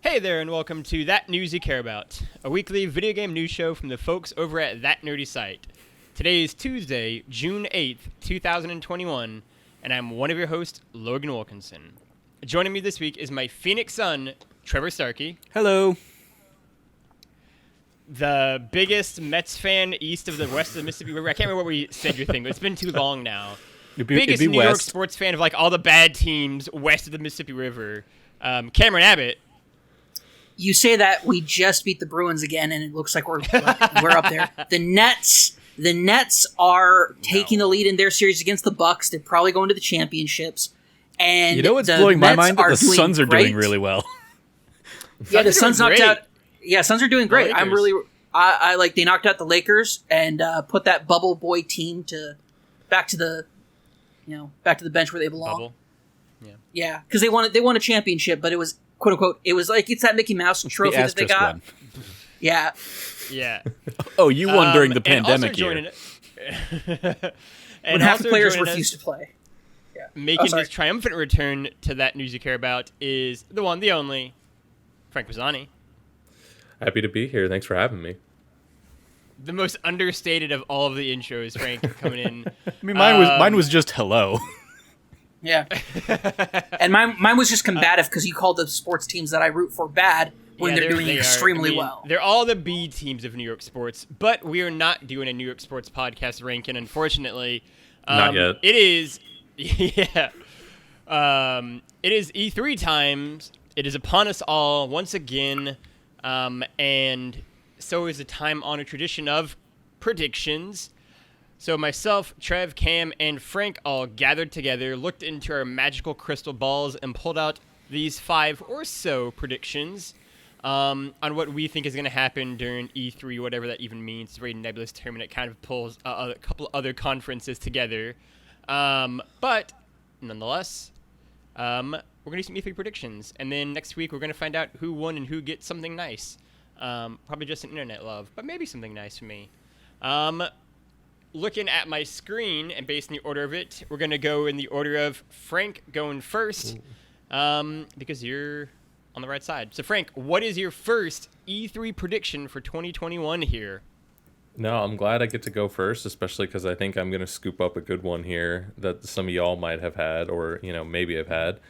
Hey there, and welcome to That News You Care About, a weekly video game news show from the folks over at That Nerdy Site. Today is Tuesday, June 8th, 2021, and I'm one of your hosts, Logan Wilkinson. Joining me this week is my Phoenix son, Trevor Starkey. Hello. The biggest Mets fan east of the west of the Mississippi River. I can't remember what we said your thing, but it's been too long now. Biggest New York sports fan of like all the bad teams west of the Mississippi River. Cameron Abbott. You say that we just beat the Bruins again, and it looks like we're up there. The Nets are taking the lead in their series against the Bucks. They're probably going to the championships. And you know what's blowing my mind? That the Suns are doing really well. Yeah, the Suns knocked out. Yeah, Suns are doing great. I'm really. I like they knocked out the Lakers and put that bubble boy team back to the bench where they belong. Bubble. Yeah, because they won a championship, but it was quote unquote. It was like it's that Mickey Mouse trophy that they got. One. Yeah. Yeah. Oh, you won during the pandemic year. When half the players refused to play. Yeah. Making his triumphant return to That News You Care About is the one, the only, Frank Pisani. Happy to be here. Thanks for having me. The most understated of all of the intros, Frank, coming in. I mean, mine was just hello. Yeah. And mine was just combative because you called the sports teams that I root for bad when they're doing extremely well. They're all the B teams of New York sports, but we are not doing a New York sports podcast ranking, unfortunately. Not yet. It is, yeah. It is E3 times. It is upon us all once again, and so is the time-honored tradition of predictions. So myself, Trev, Cam, and Frank all gathered together, looked into our magical crystal balls, and pulled out these 5 or so predictions on what we think is going to happen during E3, whatever that even means. It's a very nebulous term, and it kind of pulls a couple other conferences together. But nonetheless, we're going to do some E3 predictions, and then next week we're going to find out who won and who gets something nice. Probably just an internet love, but maybe something nice for me. Looking at my screen and based on the order of it, we're going to go in the order of Frank going first because you're on the right side. So, Frank, what is your first E3 prediction for 2021 here? No, I'm glad I get to go first, especially because I think I'm going to scoop up a good one here that some of y'all might have had or, maybe have had.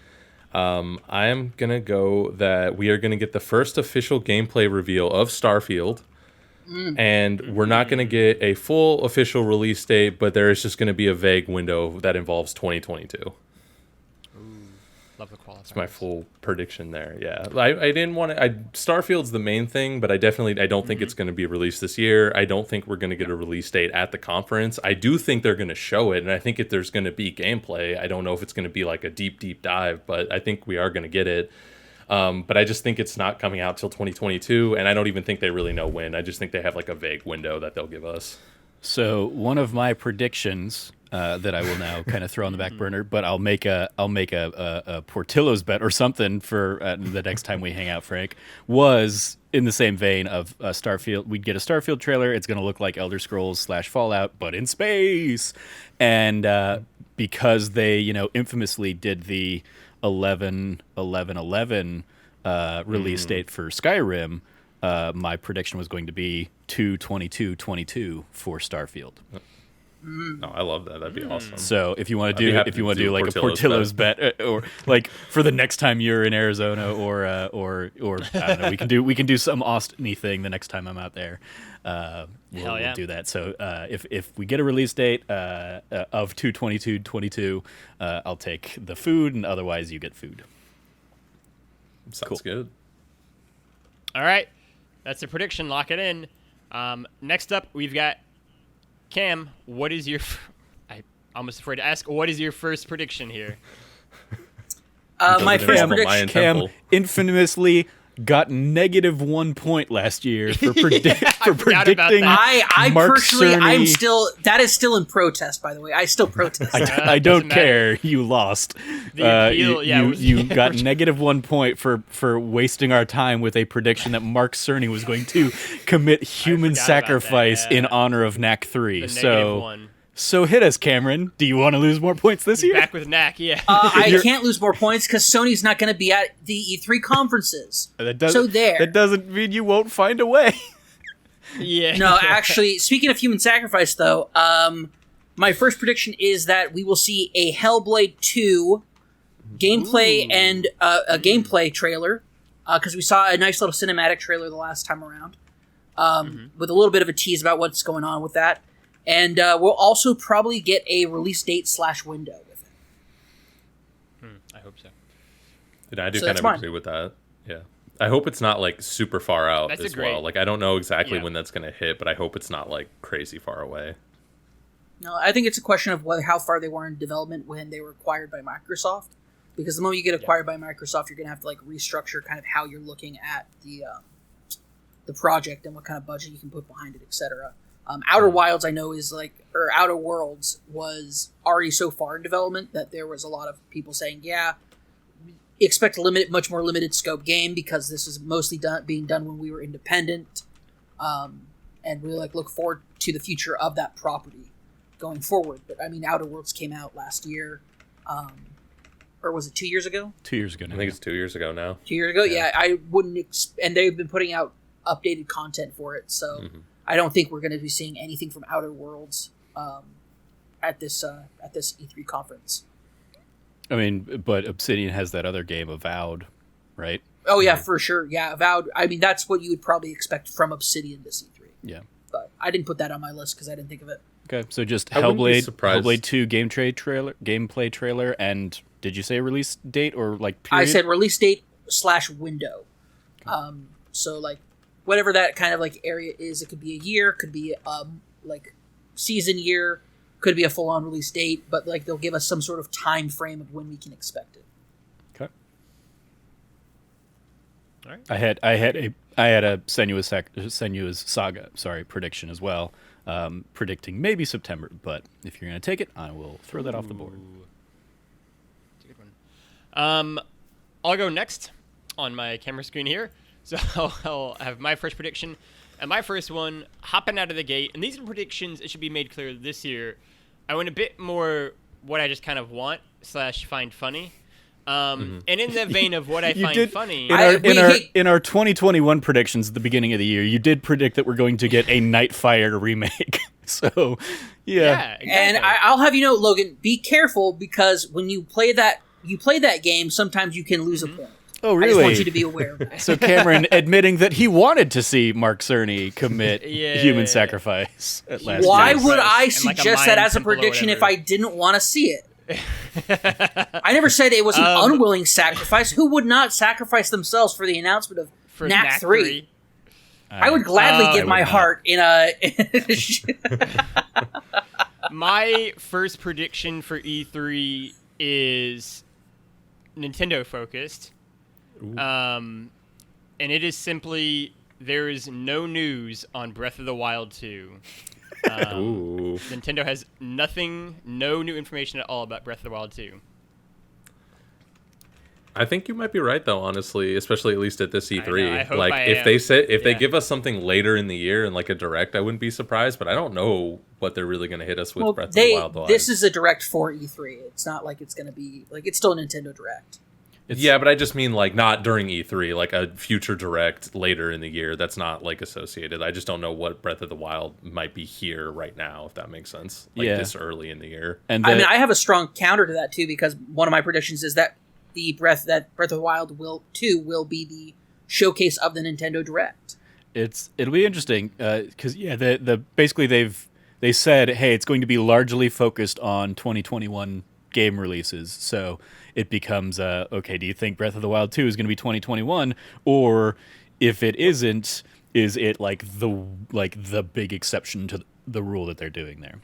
I am going to go that we are going to get the first official gameplay reveal of Starfield. And we're not going to get a full official release date, but there is just going to be a vague window that involves 2022. Ooh, love the qualifiers. That's my full prediction there. Yeah, I didn't want to. Starfield's the main thing, but I don't think it's going to be released this year. I don't think we're going to get a release date at the conference. I do think they're going to show it, and I think if there's going to be gameplay, I don't know if it's going to be like a deep dive, but I think we are going to get it. But I just think it's not coming out till 2022, and I don't even think they really know when. I just think they have like a vague window that they'll give us. So one of my predictions that I will now kind of throw on the back burner, but I'll make a Portillo's bet or something for the next time we hang out, Frank, was in the same vein of Starfield. We'd get a Starfield trailer. It's going to look like Elder Scrolls / Fallout, but in space. And because they, infamously did the 11/11/11 release date for Skyrim, my prediction was going to be 2/22/22 for Starfield. Oh, I love that. That'd be awesome. So if you want to do like a Portillo's bet, or like for the next time you're in Arizona, or I don't know, we can do some Austin-y thing the next time I'm out there. We'll do that. So if we get a release date of 2/22/22, I'll take the food, and otherwise you get food. Sounds good. All right, that's the prediction. Lock it in. Next up, we've got Cam. What is your? I'm almost afraid to ask. What is your first prediction here? My first prediction. Cam infamously got -1 point last year for predicting. I Mark personally, Cerny. that is still in protest. By the way, I still protest. I don't care. You lost. The appeal, you got -1 point for wasting our time with a prediction that Mark Cerny was going to commit human sacrifice in honor of Knack 3. The so -1. So hit us, Cameron. Do you want to lose more points this year? Back with Knack, yeah. I can't lose more points because Sony's not going to be at the E3 conferences. That doesn't mean you won't find a way. Yeah. No, actually, speaking of human sacrifice, though, my first prediction is that we will see a Hellblade 2 gameplay and a gameplay trailer, because we saw a nice little cinematic trailer the last time around, with a little bit of a tease about what's going on with that. And we'll also probably get a release date / window with it. I hope so. And I do kind of agree with that. Yeah. I hope it's not like super far out as well. Like I don't know exactly when that's going to hit, but I hope it's not like crazy far away. No, I think it's a question of how far they were in development when they were acquired by Microsoft. Because the moment you get acquired by Microsoft, you're going to have to like restructure kind of how you're looking at the project and what kind of budget you can put behind it, etc. Outer Wilds, I know, or Outer Worlds was already so far in development that there was a lot of people saying, yeah, expect a much more limited scope game because this is mostly being done when we were independent, and we look forward to the future of that property going forward. But I mean, Outer Worlds came out last year, or was it 2 years ago? 2 years ago now. I think it's 2 years ago now. 2 years ago, yeah. I wouldn't, and they've been putting out updated content for it, so I don't think we're going to be seeing anything from Outer Worlds at this E3 conference. I mean, but Obsidian has that other game, Avowed, right? Oh, yeah, for sure. Yeah, Avowed. I mean, that's what you would probably expect from Obsidian this E3. Yeah. But I didn't put that on my list because I didn't think of it. Okay, so just Hellblade 2 gameplay trailer, and did you say release date or like period? I said release date / window. So like whatever that kind of like area is, it could be a year, could be like season year, could be a full on release date, but like they'll give us some sort of time frame of when we can expect it. Okay. All right. I had a Senua's Saga prediction as well, predicting maybe September. But if you're going to take it, I will throw that off the board. It's a good one. I'll go next on my camera screen here. So I'll have my first prediction. And my first one, hopping out of the gate, and these are predictions, it should be made clear this year. I went a bit more what I just kind of want / find funny. And in the vein of what I find funny... In our 2021 predictions at the beginning of the year, you did predict that we're going to get a Nightfire remake. So, yeah. Exactly. And I'll have you know, Logan, be careful because when you play that game, sometimes you can lose a point. Oh, really? I just want you to be aware of that. So Cameron admitting that he wanted to see Mark Cerny commit human sacrifice at last Why year's would I like suggest that as a prediction if I didn't want to see it? I never said it was an unwilling sacrifice. Who would not sacrifice themselves for the announcement of Knack 3? I would gladly give my heart in a... My first prediction for E3 is Nintendo focused. And it is simply there is no news on Breath of the Wild 2. Nintendo has no new information at all about Breath of the Wild 2. I think you might be right though, honestly, especially at least at this E3. I hope like I if am. they give us something later in the year and like a direct, I wouldn't be surprised, but I don't know what they're really going to hit us with Breath of the Wild. This is a direct for E3. It's not like it's going to be like it's still a Nintendo Direct. Yeah, but I just mean like not during E3, like a future direct later in the year. That's not like associated. I just don't know what Breath of the Wild might be here right now, if that makes sense. Like this early in the year. And I mean, I have a strong counter to that too, because one of my predictions is that Breath of the Wild will be the showcase of the Nintendo Direct. It'll be interesting because basically they said, hey, it's going to be largely focused on 2021 game releases. So it becomes okay, do you think Breath of the Wild 2 is going to be 2021, or if it isn't, is it like the big exception to the rule that they're doing there?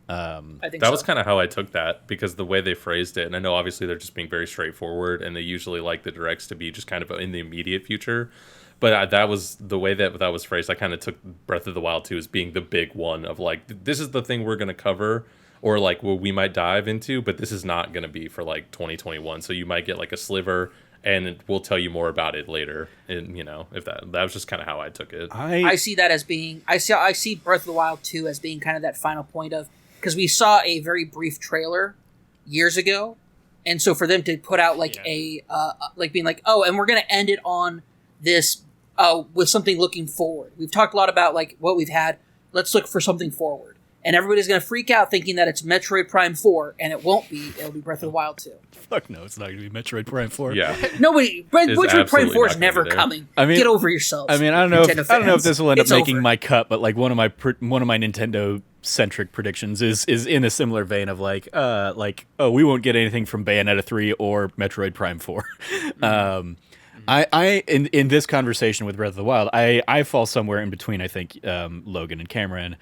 I think that was kind of how I took that, because the way they phrased it, and I know obviously they're just being very straightforward, and they usually like the directs to be just kind of in the immediate future. But that was the way that was phrased. I kind of took Breath of the Wild 2 as being the big one of like, this is the thing we're going to cover, or like what we might dive into, but this is not going to be for like 2021. So you might get like a sliver, and we'll tell you more about it later. And if that was just kind of how I took it. I see that as being I see Breath of the Wild 2 as being kind of that final point of, because we saw a very brief trailer years ago, and so for them to put out like like being like, oh, and we're gonna end it on this with something looking forward. We've talked a lot about like what we've had. Let's look for something forward. And everybody's going to freak out thinking that it's Metroid Prime 4, and it won't be. It'll be Breath of the Wild 2. Fuck no, it's not going to be Metroid Prime 4. Yeah. Metroid Prime 4 is never coming. I mean, get over yourselves. I mean, I don't know if this will end up making over. my cut, but like one of my Nintendo centric predictions is in a similar vein of like we won't get anything from Bayonetta 3 or Metroid Prime 4. I in this conversation with Breath of the Wild, I fall somewhere in between, I think, Logan and Cameron,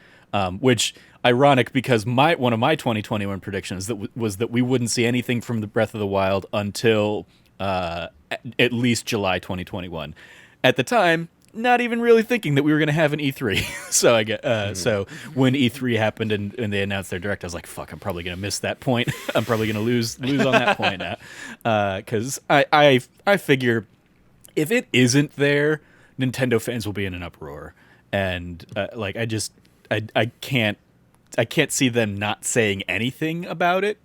which ironic because one of my 2021 predictions was that we wouldn't see anything from the Breath of the Wild until at least July 2021. At the time, not even really thinking that we were going to have an E3. So I get so when E3 happened and they announced their direct, I was like, "Fuck, I'm probably going to miss that point. I'm probably going to lose on that point now." Because I figure if it isn't there, Nintendo fans will be in an uproar, and I can't see them not saying anything about it.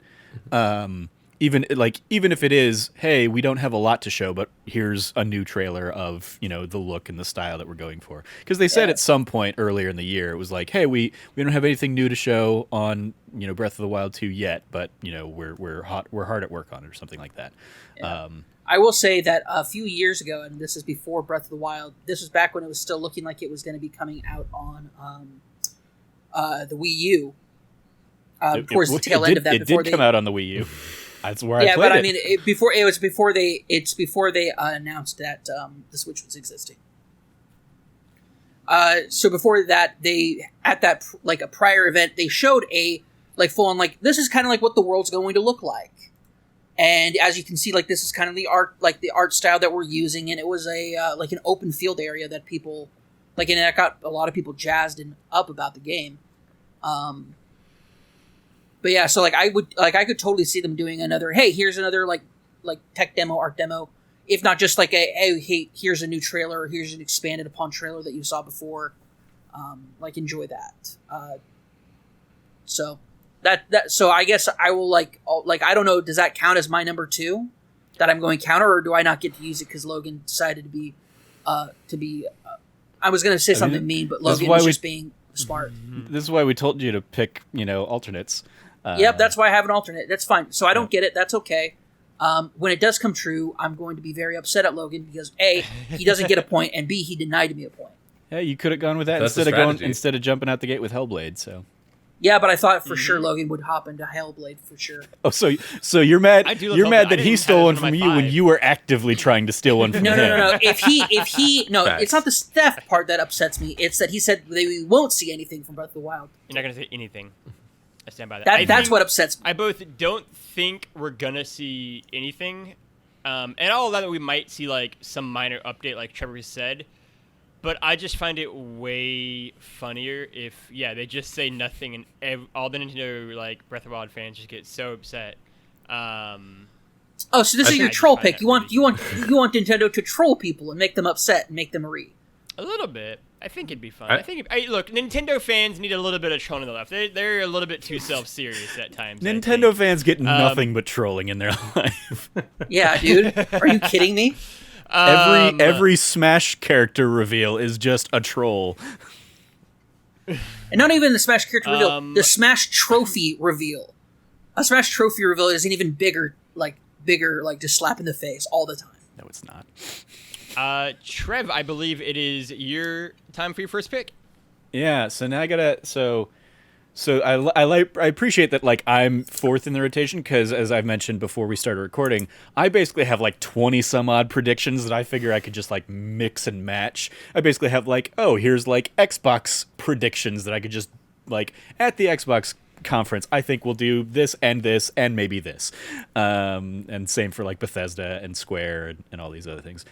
Even if it is, hey, we don't have a lot to show, but here's a new trailer of, the look and the style that we're going for. Because they said at some point earlier in the year, it was like, hey, we don't have anything new to show on, Breath of the Wild 2 yet, but we're hard at work on it or something like that. Yeah. I will say that a few years ago, and this is before Breath of the Wild, this was back when it was still looking like it was going to be coming out on the Wii U. Towards the tail end of that, it did come out on the Wii U. That's where I played it. Yeah, but I mean, it's before they announced that the Switch was existing. So before that, they at that like a prior event, they showed a like full on like this is kind of like what the world's going to look like. And as you can see, like this is kind of the art style that we're using, and it was a like an open field area that people like, and that got a lot of people jazzed and up about the game. But yeah, so I could totally see them doing another. Hey, here's another like tech demo, art demo. If not just like hey, here's a new trailer, or here's an expanded upon trailer that you saw before. Enjoy that. So I guess I will I don't know. Does that count as my number 2 that I'm going counter, or do I not get to use it because Logan decided to be I was going to say something mean, but Logan was just being smart. This is why we told you to pick alternates. Yep, that's why I have an alternate. That's fine. So I don't get it. That's okay. When it does come true, I'm going to be very upset at Logan because A, he doesn't get a point, and B, he denied me a point. Yeah, you could have gone with that instead of jumping out the gate with Hellblade. So. Yeah, but I thought for sure Logan would hop into Hellblade for sure. Oh, so you're mad? You're mad that he stole one from you when you were actively trying to steal one from him. No. If he it's not the theft part that upsets me. It's that he said we won't see anything from Breath of the Wild. You're not gonna say anything. I stand by that. That's what upsets me. I both don't think we're gonna see anything, and all of that we might see like some minor update, like Trevor said. But I just find it way funnier if, they just say nothing and all the Nintendo Breath of the Wild fans just get so upset. So this is your troll pick. You want Nintendo to troll people and make them upset and make them read. A little bit. I think it'd be fun. Look, Nintendo fans need a little bit of trolling in their life. They're a little bit too self-serious at times. Nintendo fans get nothing but trolling in their life. Yeah, dude. Are you kidding me? Every Smash character reveal is just a troll. And not even the Smash character reveal, the Smash trophy reveal. A Smash trophy reveal isn't even bigger, just slap in the face all the time. No, it's not. Trev, I believe it is your time for your first pick. Yeah, so now I gotta So I appreciate that I'm fourth in the rotation because, as I've mentioned before we started recording, I basically have 20 some odd predictions that I figure I could just mix and match. I basically have here's Xbox predictions that I could just at the Xbox conference I think we'll do this and maybe this, and same for Bethesda and Square and all these other things.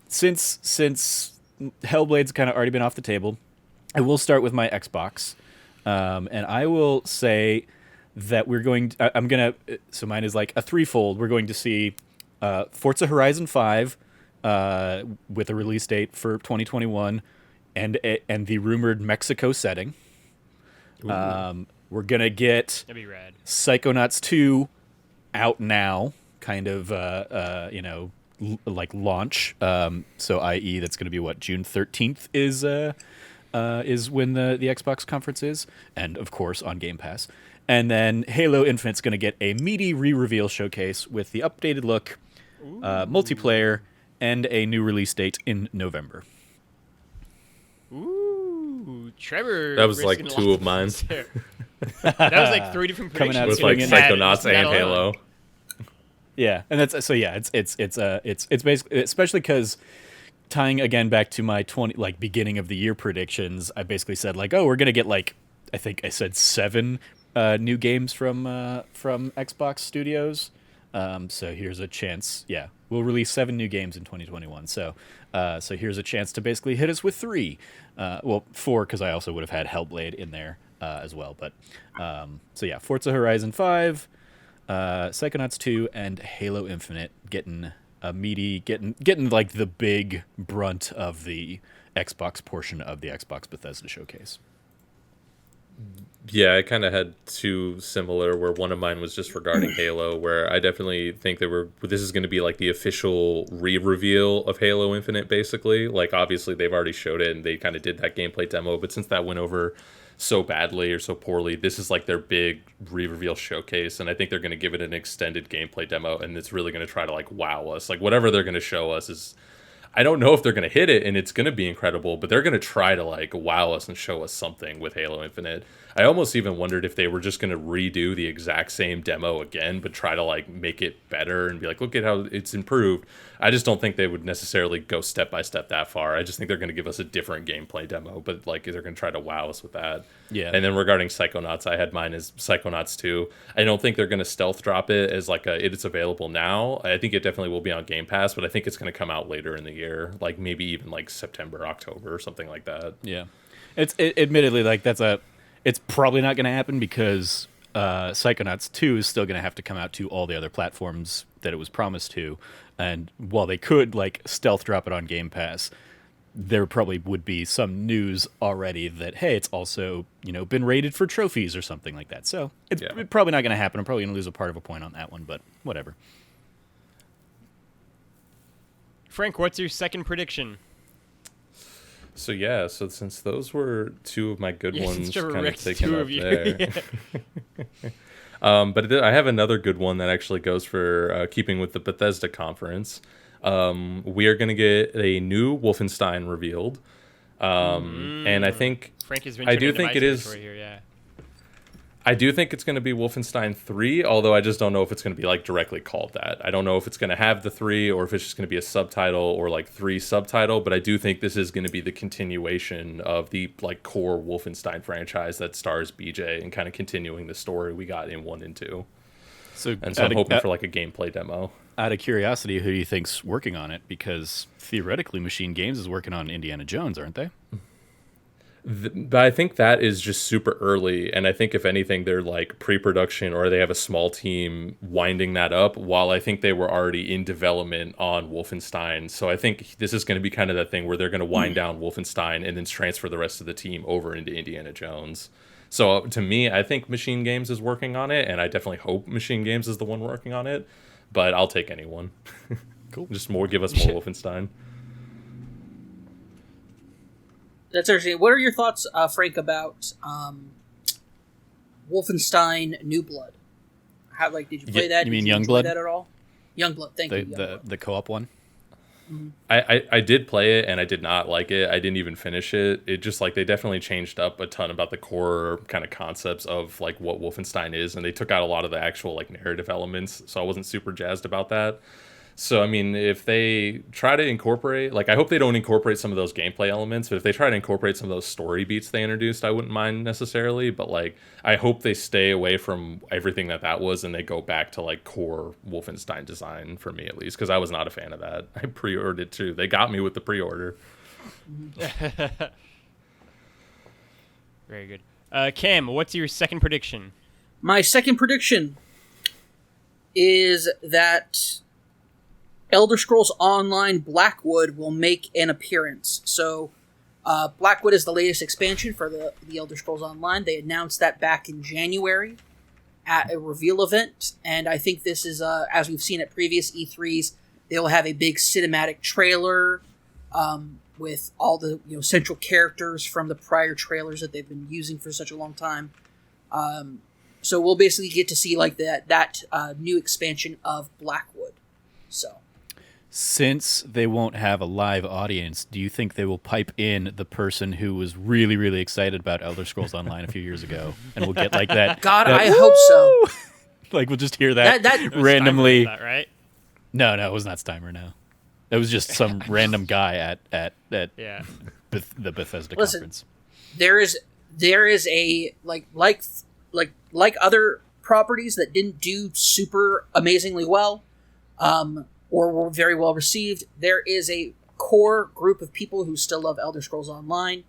Since Hellblade's kind of already been off the table, I will start with my Xbox. And I will say that so mine is a threefold. We're going to see Forza Horizon 5 with a release date for 2021 and the rumored Mexico setting. We're going to get That'd be rad. Psychonauts 2 out now, kind of, like launch. So, i.e., that's going to be what, June 13th is when the Xbox conference is, and of course on Game Pass. And then Halo Infinite's going to get a meaty re-reveal showcase with the updated look, multiplayer, and a new release date in November. Ooh, Trevor. That was like risking two a of lot mine. there. That was like 3 different Coming out predictions. With like swinging. Psychonauts and Halo. Yeah, and that's so. Yeah, it's basically, especially because tying again back to my beginning of the year predictions. I basically said like, oh, we're gonna get like, I think I said 7 new games from Xbox Studios. So here's a chance. Yeah, we'll release 7 new games in 2021. So here's a chance to basically hit us with 3. 4 because I also would have had Hellblade in there as well. But so yeah, Forza Horizon 5, Psychonauts 2, and Halo Infinite getting a meaty, getting like the big brunt of the Xbox portion of the Xbox Bethesda showcase. Yeah, I kind of had 2 similar, where one of mine was just regarding Halo, where I definitely think this is going to be like the official re-reveal of Halo Infinite, basically. Like, obviously, they've already showed it, and they kind of did that gameplay demo, but since that went over so badly or so poorly, this is like their big re-reveal showcase, and I think they're going to give it an extended gameplay demo, and it's really going to try to, like, wow us. Like, whatever they're going to show us is... I don't know if they're going to hit it and it's going to be incredible, but they're going to try to like wow us and show us something with Halo Infinite. I almost even wondered if they were just going to redo the exact same demo again, but try to like make it better and be like, look at how it's improved. I just don't think they would necessarily go step by step that far. I just think they're going to give us a different gameplay demo, but like they're going to try to wow us with that. Yeah. And then regarding Psychonauts, I had mine as Psychonauts 2. I don't think they're going to stealth drop it as like it's available now. I think it definitely will be on Game Pass, but I think it's going to come out later in the year, like maybe even like September, October, or something like that. Yeah, admittedly like it's probably not going to happen because Psychonauts 2 is still going to have to come out to all the other platforms that it was promised to, and while they could like stealth drop it on Game Pass, there probably would be some news already that hey, it's also been rated for trophies or something like that. So it's probably not going to happen. I'm probably going to lose a part of a point on that one, but whatever. Frank, what's your second prediction? So since those were 2 of my good ones, Trevor kind of wrecked taken 2 up of you. there. But I have another good one that actually goes for keeping with the Bethesda conference. We are going to get a new Wolfenstein revealed, and I think Frank has been. I do think it is. Here, yeah. I do think it's going to be Wolfenstein 3, although I just don't know if it's going to be like directly called that. I don't know if it's going to have the 3 or if it's just going to be a subtitle or like 3 subtitle, but I do think this is going to be the continuation of the like core Wolfenstein franchise that stars BJ and kind of continuing the story we got in 1 and 2. So I'm hoping for like a gameplay demo. Out of curiosity, who do you think's working on it? Because theoretically, Machine Games is working on Indiana Jones, aren't they? But I think that is just super early, and I think if anything, they're like pre-production or they have a small team winding that up, while I think they were already in development on Wolfenstein. So I think this is going to be kind of that thing where they're going to wind down Wolfenstein and then transfer the rest of the team over into Indiana Jones. So to me, I think Machine Games is working on it, and I definitely hope Machine Games is the one working on it, but I'll take anyone. Cool. Just give us more Wolfenstein. That's interesting. What are your thoughts, Frank, about Wolfenstein New Blood? How did you play that? You mean Did you enjoy Youngblood? that at all? Youngblood, thank you. The co-op one. I did play it and I did not like it. I didn't even finish it. It just like they definitely changed up a ton about the core kind of concepts of like what Wolfenstein is, and they took out a lot of the actual like narrative elements. So I wasn't super jazzed about that. So, I mean, if they try to incorporate, like, I hope they don't incorporate some of those gameplay elements, but if they try to incorporate some of those story beats they introduced, I wouldn't mind necessarily. But, like, I hope they stay away from everything that was and they go back to, like, core Wolfenstein design for me, at least, because I was not a fan of that. I pre-ordered it, too. They got me with the pre-order. Very good. Cam, what's your second prediction? My second prediction is that Elder Scrolls Online Blackwood will make an appearance. So Blackwood is the latest expansion for the Elder Scrolls Online. They announced that back in January at a reveal event, and I think this is, as we've seen at previous E3s, they'll have a big cinematic trailer with all the central characters from the prior trailers that they've been using for such a long time. So we'll basically get to see like that new expansion of Blackwood. So, since they won't have a live audience, do you think they will pipe in the person who was really, really excited about Elder Scrolls Online a few years ago, and we'll get like that? God, that, I hope so. Like we'll just hear that, It was randomly. Steimer, right? No, it was not Steimer. No, it was just some random guy at Yeah. the Bethesda Listen, conference. There is a like other properties that didn't do super amazingly well, or were very well received. There is a core group of people who still love Elder Scrolls Online,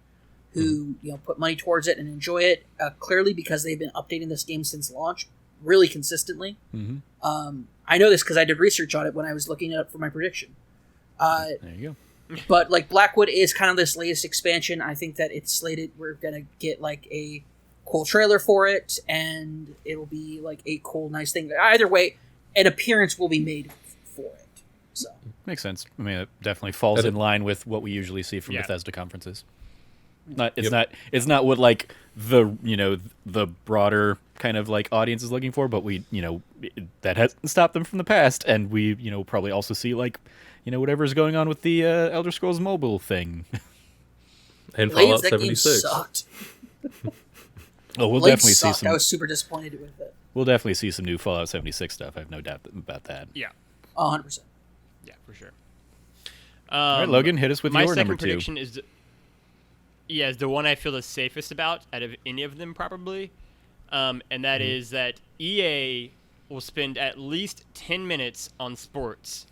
who put money towards it and enjoy it, clearly because they've been updating this game since launch really consistently. Mm-hmm. I know this because I did research on it when I was looking it up for my prediction. There you go. But like Blackwood is kind of this latest expansion. I think that it's slated. We're gonna get like a cool trailer for it, and it'll be like a cool, nice thing. Either way, an appearance will be made for it. So Makes sense. I mean, it definitely falls in line with what we usually see from Bethesda conferences. It's not what like the broader kind of like audience is looking for, but we that hasn't stopped them from the past, and we probably also see like whatever's going on with the Elder Scrolls Mobile thing. And Blades, Fallout that game 76. sucked. Oh, we'll Blades definitely see sucked. some. I was super disappointed with it. We'll definitely see some new Fallout 76 stuff. I have no doubt about that. Yeah. 100%. Yeah, for sure. All right, Logan, hit us with my your second number 2. prediction is the one I feel the safest about out of any of them, probably. And that is that EA will spend at least 10 minutes on sports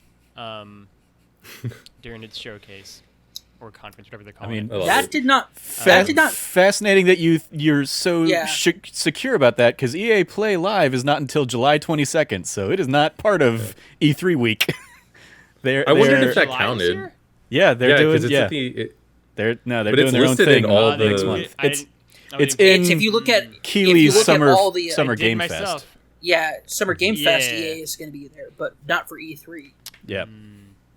during its showcase or conference, whatever they're calling it. That did not. Fascinating that you're so Yeah. secure about that, because EA Play Live is not until July 22nd, so it is not part of E3 week. I wondered if that July this counted. year? Yeah, they're doing. because it's Yeah, at the. they're but doing it's their own listed thing in all next the- month. I It's didn't- in If you look at Keeley's summer all the summer I did game myself. fest. Summer Game Fest, Yeah. EA is going to be there, but not for E3. Yeah,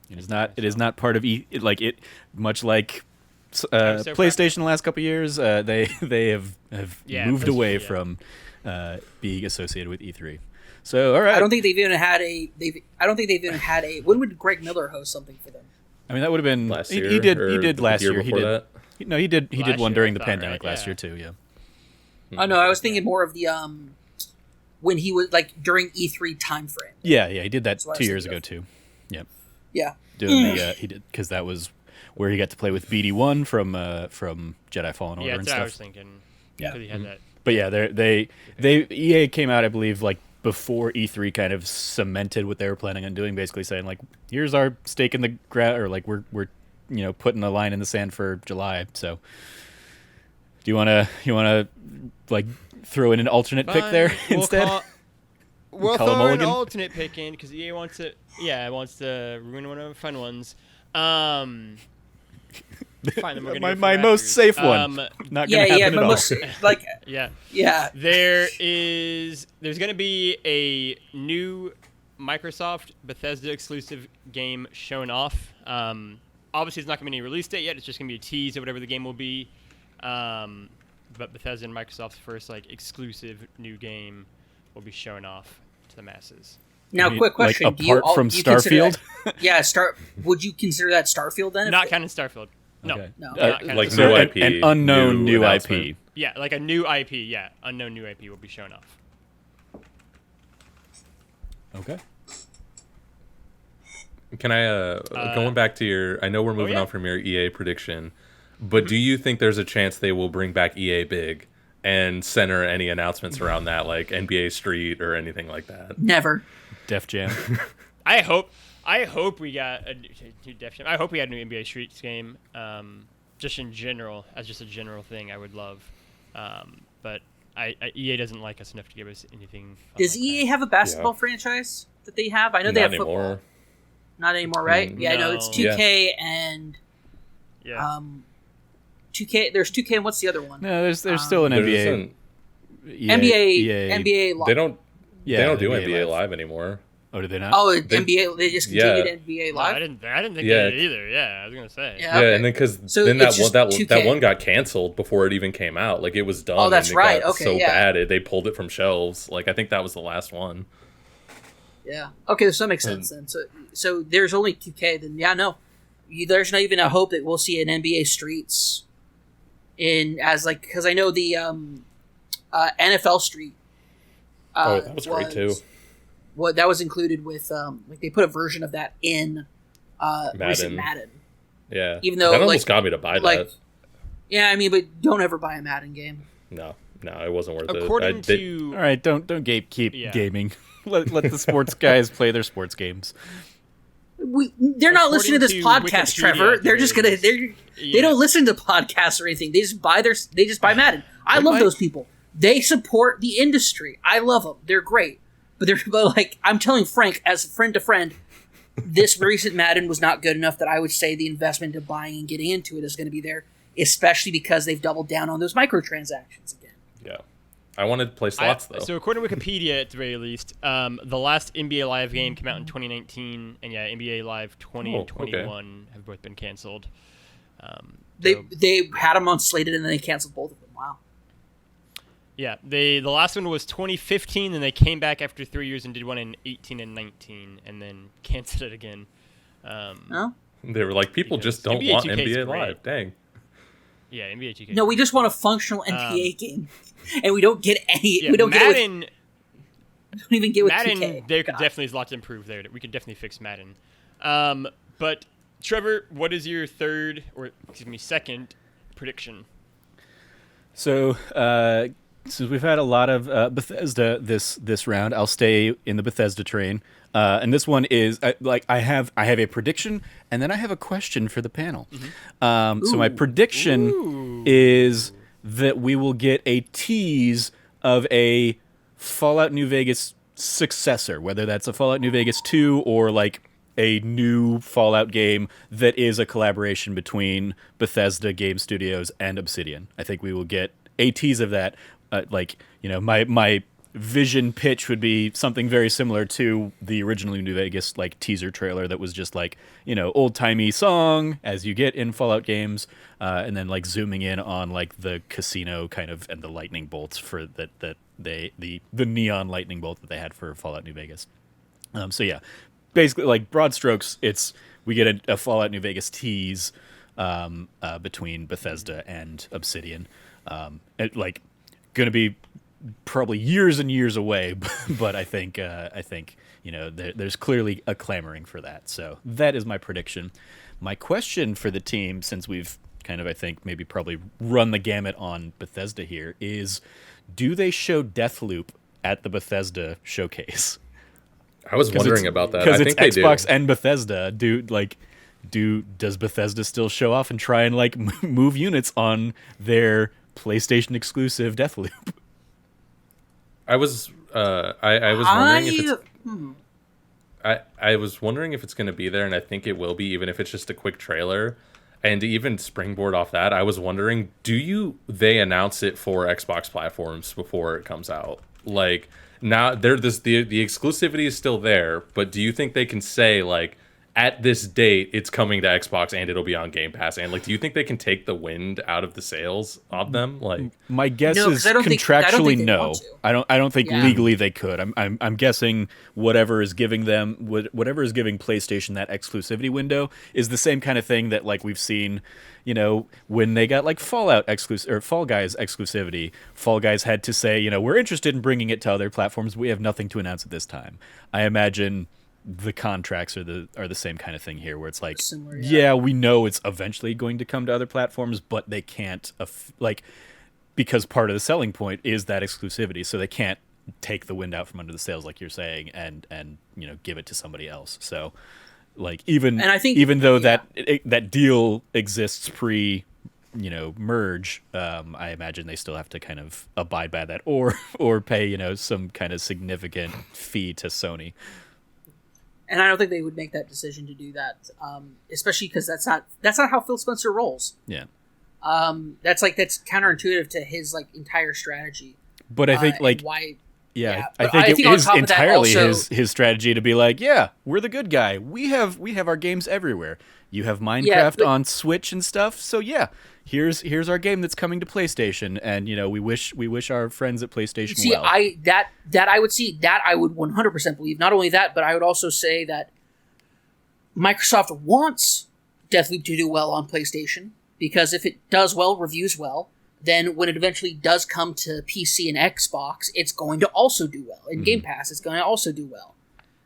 it is not. It is not part of much like so PlayStation the last couple of years. They have moved that's away true, from being associated with E3. So all right, I don't think they've even had a. When would Greg Miller host something for them? I mean, that would have been Last he year, did or the last year year. He before did. that? No, he did Last one year, during I the thought, pandemic right? last Yeah. year too. Yeah. Oh no, I was thinking more of the when he was like during E3 time frame. Yeah, he did that That's what I 2 was year thinking ago too. Yep. Yeah. Doing the he did, because that was where he got to play with BD1 from Jedi Fallen Order Yeah, and that's what I was stuff. thinking. Yeah. 'Cause he had that. But yeah, they EA came out, I believe, like before E3 kind of cemented what they were planning on doing, basically saying like, here's our stake in the ground, or like we're putting a line in the sand for July. So do you wanna like throw in an alternate pick there instead? We'll Call a throw an mulligan? alternate pick in because EA wants to. Yeah, it wants to ruin one of the fun ones. Fine, then we're gonna go my for most Raptors. safe one. Not gonna happen at but all. most, like Yeah. yeah. There's gonna be a new Microsoft Bethesda exclusive game shown off. Obviously, it's not gonna be any release date yet. It's just gonna be a tease of whatever the game will be. But Bethesda and Microsoft's first like exclusive new game will be shown off to the masses. Now, I mean, quick question: like, apart from do you consider Starfield? that- Would you consider that Starfield then? Not counting Starfield. No. Okay. No. Not counting Like Starfield. new an, IP, an unknown new IP. announcement. Yeah, like a new IP. Yeah, unknown new IP will be shown off. Okay. Can I going back to your? I know we're moving yeah. on from your EA prediction, but do you think there's a chance they will bring back EA Big and center any announcements around that, like NBA Street or anything like that? Never. Def Jam. I hope we got a new Def Jam. I hope we had a new NBA Streets game. Just in general, as just a general thing, I would love. But EA doesn't like us enough to give us anything. Does like EA that. have a basketball franchise that they have? I know they Not have football. anymore. Not anymore, right? Yeah, I know it's No. 2K and Yeah. 2K. There's 2K, and what's the other one? No, there's still an NBA. NBA Live. They don't do NBA NBA Live. Live anymore. Oh, did they not? Oh, NBA. They just continued NBA No, Live. I didn't think Yeah. they did either. Yeah, I was gonna say. Yeah. Yeah, Okay. and then because So then it's that just one, that 2K. one got canceled before it even came out. Like it was done. Oh, that's and it right. got Okay, so yeah. bad they pulled it from shelves. Like I think that was the last one. Yeah. Okay, so that makes sense then. So there's only 2K. Then yeah, no, there's not even a hope that we'll see an NBA Streets because I know the NFL Street. That was great too. What that was included with like they put a version of that in recent Madden. Yeah, Even though, that almost like- got me to buy like- that. Yeah, I mean, but don't ever buy a Madden game. No, it wasn't worth it. According to All right, don't gatekeep Yeah. gaming. let the sports guys play their sports games. They're not listening to this According to podcast, Trevor. Wikipedia, They're just gonna. They Yeah. don't listen to podcasts or anything. They just buy Madden. I love those people. They support the industry. I love them. They're great. But like I'm telling Frank, as friend to friend, this recent Madden was not good enough that I would say the investment of buying and getting into it is going to be there, especially because they've doubled down on those microtransactions again. Yeah, I wanted to play slots though. So according to Wikipedia, at the very least, the last NBA Live game came out in 2019, and yeah, NBA Live 20 and 21 have both been canceled. They had them on slated and then they canceled both of them. Wow. Yeah, the last one was 2015, and they came back after 3 years and did one in 18 and 19, and then canceled it again. No. They were like, people Because just don't NBA want 2K 's NBA great. Live. Dang. Yeah, NBA 2K. No, we just want a functional NBA game, and we don't get any. Yeah, we don't Madden. we don't even get with Madden, 2K. there God. definitely is a lot to improve there. We could definitely fix Madden. But Trevor, what is your second prediction? So, since we've had a lot of Bethesda this round, I'll stay in the Bethesda train. And this one is I have a prediction, and then I have a question for the panel. So my prediction is that we will get a tease of a Fallout New Vegas successor, whether that's a Fallout New Vegas 2 or like a new Fallout game that is a collaboration between Bethesda Game Studios and Obsidian. I think we will get a tease of that. My vision pitch would be something very similar to the original New Vegas like teaser trailer that was just like, old timey song as you get in Fallout games, and then like zooming in on like the casino kind of and the lightning bolts for the neon lightning bolt that they had for Fallout New Vegas. So yeah, basically like broad strokes, we get a Fallout New Vegas tease between Bethesda and Obsidian. Going to be probably years and years away, but I think there's clearly a clamoring for that. So that is my prediction. My question for the team, since we've kind of I think maybe probably run the gamut on Bethesda here, is do they show Deathloop at the Bethesda showcase? I was wondering about that. I Because think it's they Xbox do. and Bethesda. Does Bethesda still show off and try and like move units on their PlayStation exclusive Deathloop? I was wondering if it's I was wondering if it's going to be there, and I think it will be, even if it's just a quick trailer. And to even springboard off that, I was wondering, they announce it for Xbox platforms before it comes out? Like now, the exclusivity is still there, but do you think they can say like, at this date, it's coming to Xbox and it'll be on Game Pass? And like, do you think they can take the wind out of the sails of them? Like, My guess No, is 'cause I don't think contractually they no. want to. I don't think Yeah. legally they could. I'm guessing whatever is giving PlayStation that exclusivity window is the same kind of thing that like we've seen, when they got like Fallout exclusive or Fall Guys exclusivity. Fall Guys had to say, we're interested in bringing it to other platforms. We have nothing to announce at this time. I imagine the contracts are the same kind of thing here, where it's like, Similar, yeah, we know it's eventually going to come to other platforms, but they can't because part of the selling point is that exclusivity, so they can't take the wind out from under the sails, like you're saying, and give it to somebody else. So like even though that deal exists pre merge, I imagine they still have to kind of abide by that or pay some kind of significant fee to Sony. And I don't think they would make that decision to do that, especially because that's not how Phil Spencer rolls. Yeah. That's counterintuitive to his like entire strategy. But I think like why. Yeah, But I think it on is top of that entirely also- his strategy to be like, yeah, we're the good guy. We have our games everywhere. You have Minecraft but- on Switch and stuff. So yeah, here's our game that's coming to PlayStation, and we wish our friends at PlayStation See, well. I would 100% believe. Not only that, but I would also say that Microsoft wants Deathloop to do well on PlayStation, because if it does well, reviews well, then when it eventually does come to PC and Xbox, it's going to also do well. In Game Pass, it's going to also do well.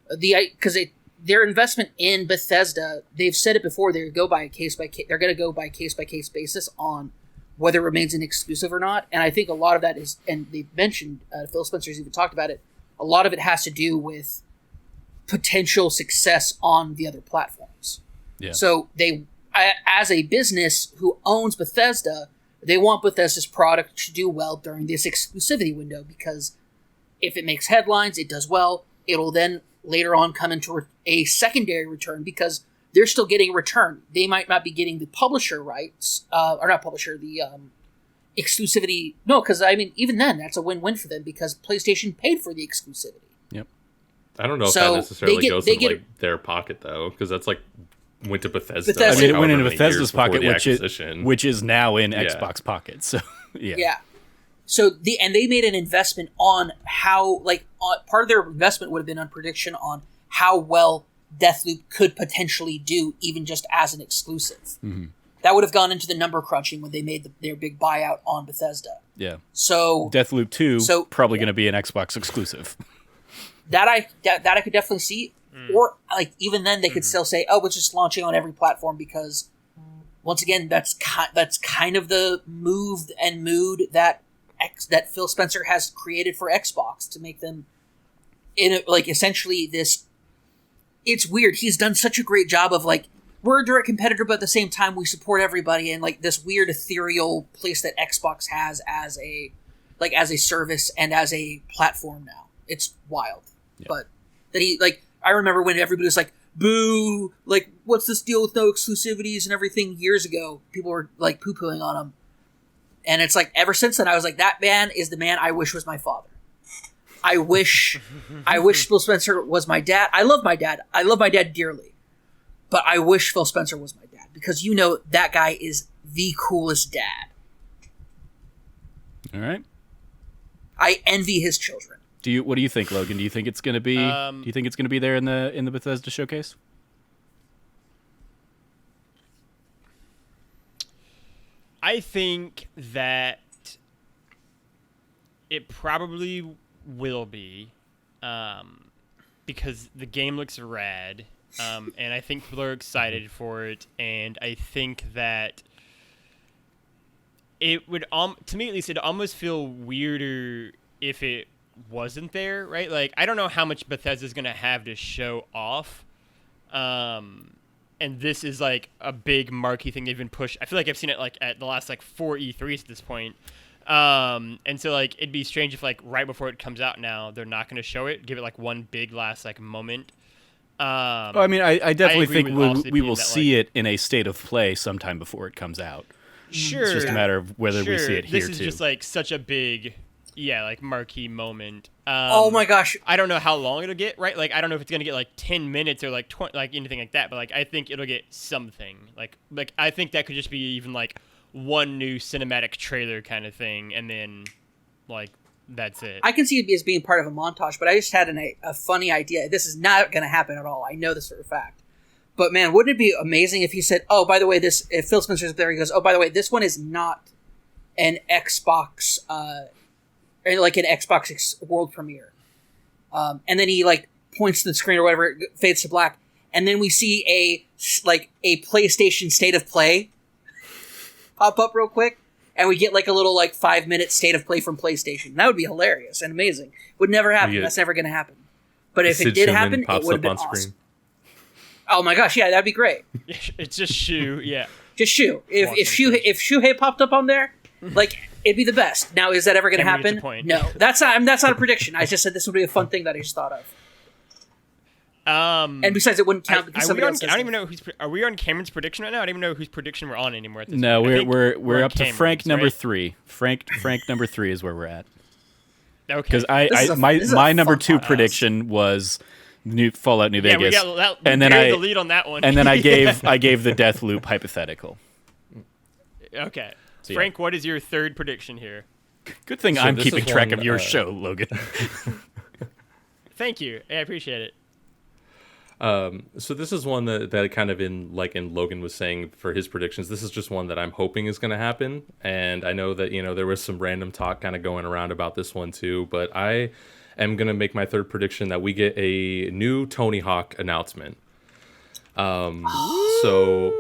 Because their investment in Bethesda, they've said it before, they're going to go by case by case basis on whether it remains an exclusive or not. And I think a lot of that is, and they've mentioned, Phil Spencer's even talked about it, a lot of it has to do with potential success on the other platforms. Yeah. So as a business who owns Bethesda, they want Bethesda's product to do well during this exclusivity window, because if it makes headlines, it does well, it'll then later on come into a secondary return, because they're still getting a return. They might not be getting the publisher rights, or not publisher, the exclusivity. No, because I mean, even then, that's a win-win for them, because PlayStation paid for the exclusivity. Yep. I don't know if So that necessarily goes in get- like their pocket though, because that's like went to Bethesda. Bethesda. I mean, it went however into many Bethesda's years before pocket, the which acquisition. is now in Yeah. Xbox pocket. So yeah. Yeah. So they made an investment on how, like, part of their investment would have been on prediction on how well Deathloop could potentially do, even just as an exclusive. Mm-hmm. That would have gone into the number crunching when they made their big buyout on Bethesda. Yeah. So Deathloop 2 So- probably going to be an Xbox exclusive. that I could definitely see. Or like even then they could still say, oh, it's just launching on every platform, because once again that's kind of the move and mood that Phil Spencer has created for Xbox, to make them essentially this. It's weird. He's done such a great job of like, we're a direct competitor, but at the same time we support everybody, and like this weird ethereal place that Xbox has as a service and as a platform now. It's wild. Yeah. But that he like. I remember when everybody was like, boo, like, what's this deal with no exclusivities and everything years ago? People were, like, poo-pooing on him. And it's like, ever since then, I was like, that man is the man I wish was my father. I wish Phil Spencer was my dad. I love my dad. I love my dad dearly. But I wish Phil Spencer was my dad, because that guy is the coolest dad. All right. I envy his children. What do you think, Logan? Do you think it's going to be? Do you think it's going to be there in the Bethesda showcase? I think that it probably will be, because the game looks rad, and I think people are excited for it, and I think that it would, to me at least, it'd almost feel weirder if it wasn't there, right? Like, I don't know how much Bethesda's going to have to show off, and this is like a big marquee thing they've been pushed. I feel like I've seen it like at the last like 4 E3s at this point. And so like it'd be strange if like right before it comes out now they're not going to show it, give it like one big last like moment. I mean, I definitely agree think with Austin we opinion will that, see it in a state of play sometime before it comes out. Sure. It's just a matter of whether we see it here This is too. just like such a big, like marquee moment. Oh my gosh. I don't know how long it'll get, right? Like, I don't know if it's gonna get like 10 minutes or like 20, like anything like that. But like, I think it'll get something. Like I think that could just be even like one new cinematic trailer kind of thing, and then like that's it. I can see it as being part of a montage, but I just had a funny idea. This is not going to happen at all. I know this for a fact. But man, wouldn't it be amazing if he said, "Oh, by the way, if Phil Spencer's up there, he goes, oh, by the way, this one is not an Xbox, like an Xbox world premiere." And then he like points to the screen or whatever, it fades to black, and then we see a PlayStation State of Play pop up real quick, and we get like a little like 5-minute State of Play from PlayStation. That would be hilarious and amazing. Would never happen. That's never going to happen. But if it Sid did Shuman happen, it pops would have up been on awesome. screen. Oh my gosh, yeah, that'd be great. It's just Shu, yeah. Just Shu. If Shuhei popped up on there, like it'd be the best. Now, is that ever going to And we get happen? the point. No, that's not a prediction. I just said this would be a fun thing that I just thought of. And besides, it wouldn't count because somebody else I says don't even it. know are we on Cameron's prediction right now? I don't even know whose prediction we're on anymore. At this No, point. we're on up to Cameron's, Frank number right? 3. Frank number 3 is where we're at. Okay. Because This is my a number fun 2 podcast. prediction was Fallout New yeah, Vegas. we got and then buried the lead on that one. and then I gave the Deathloop hypothetical. Okay. So, yeah. Frank, what is your third prediction here? Good thing So I'm this keeping is track one, of your show, Logan. Thank you. I appreciate it. So this is one that kind of in Logan was saying for his predictions, this is just one that I'm hoping is going to happen. And I know that, there was some random talk kind of going around about this one too, but I am going to make my third prediction that we get a new Tony Hawk announcement. So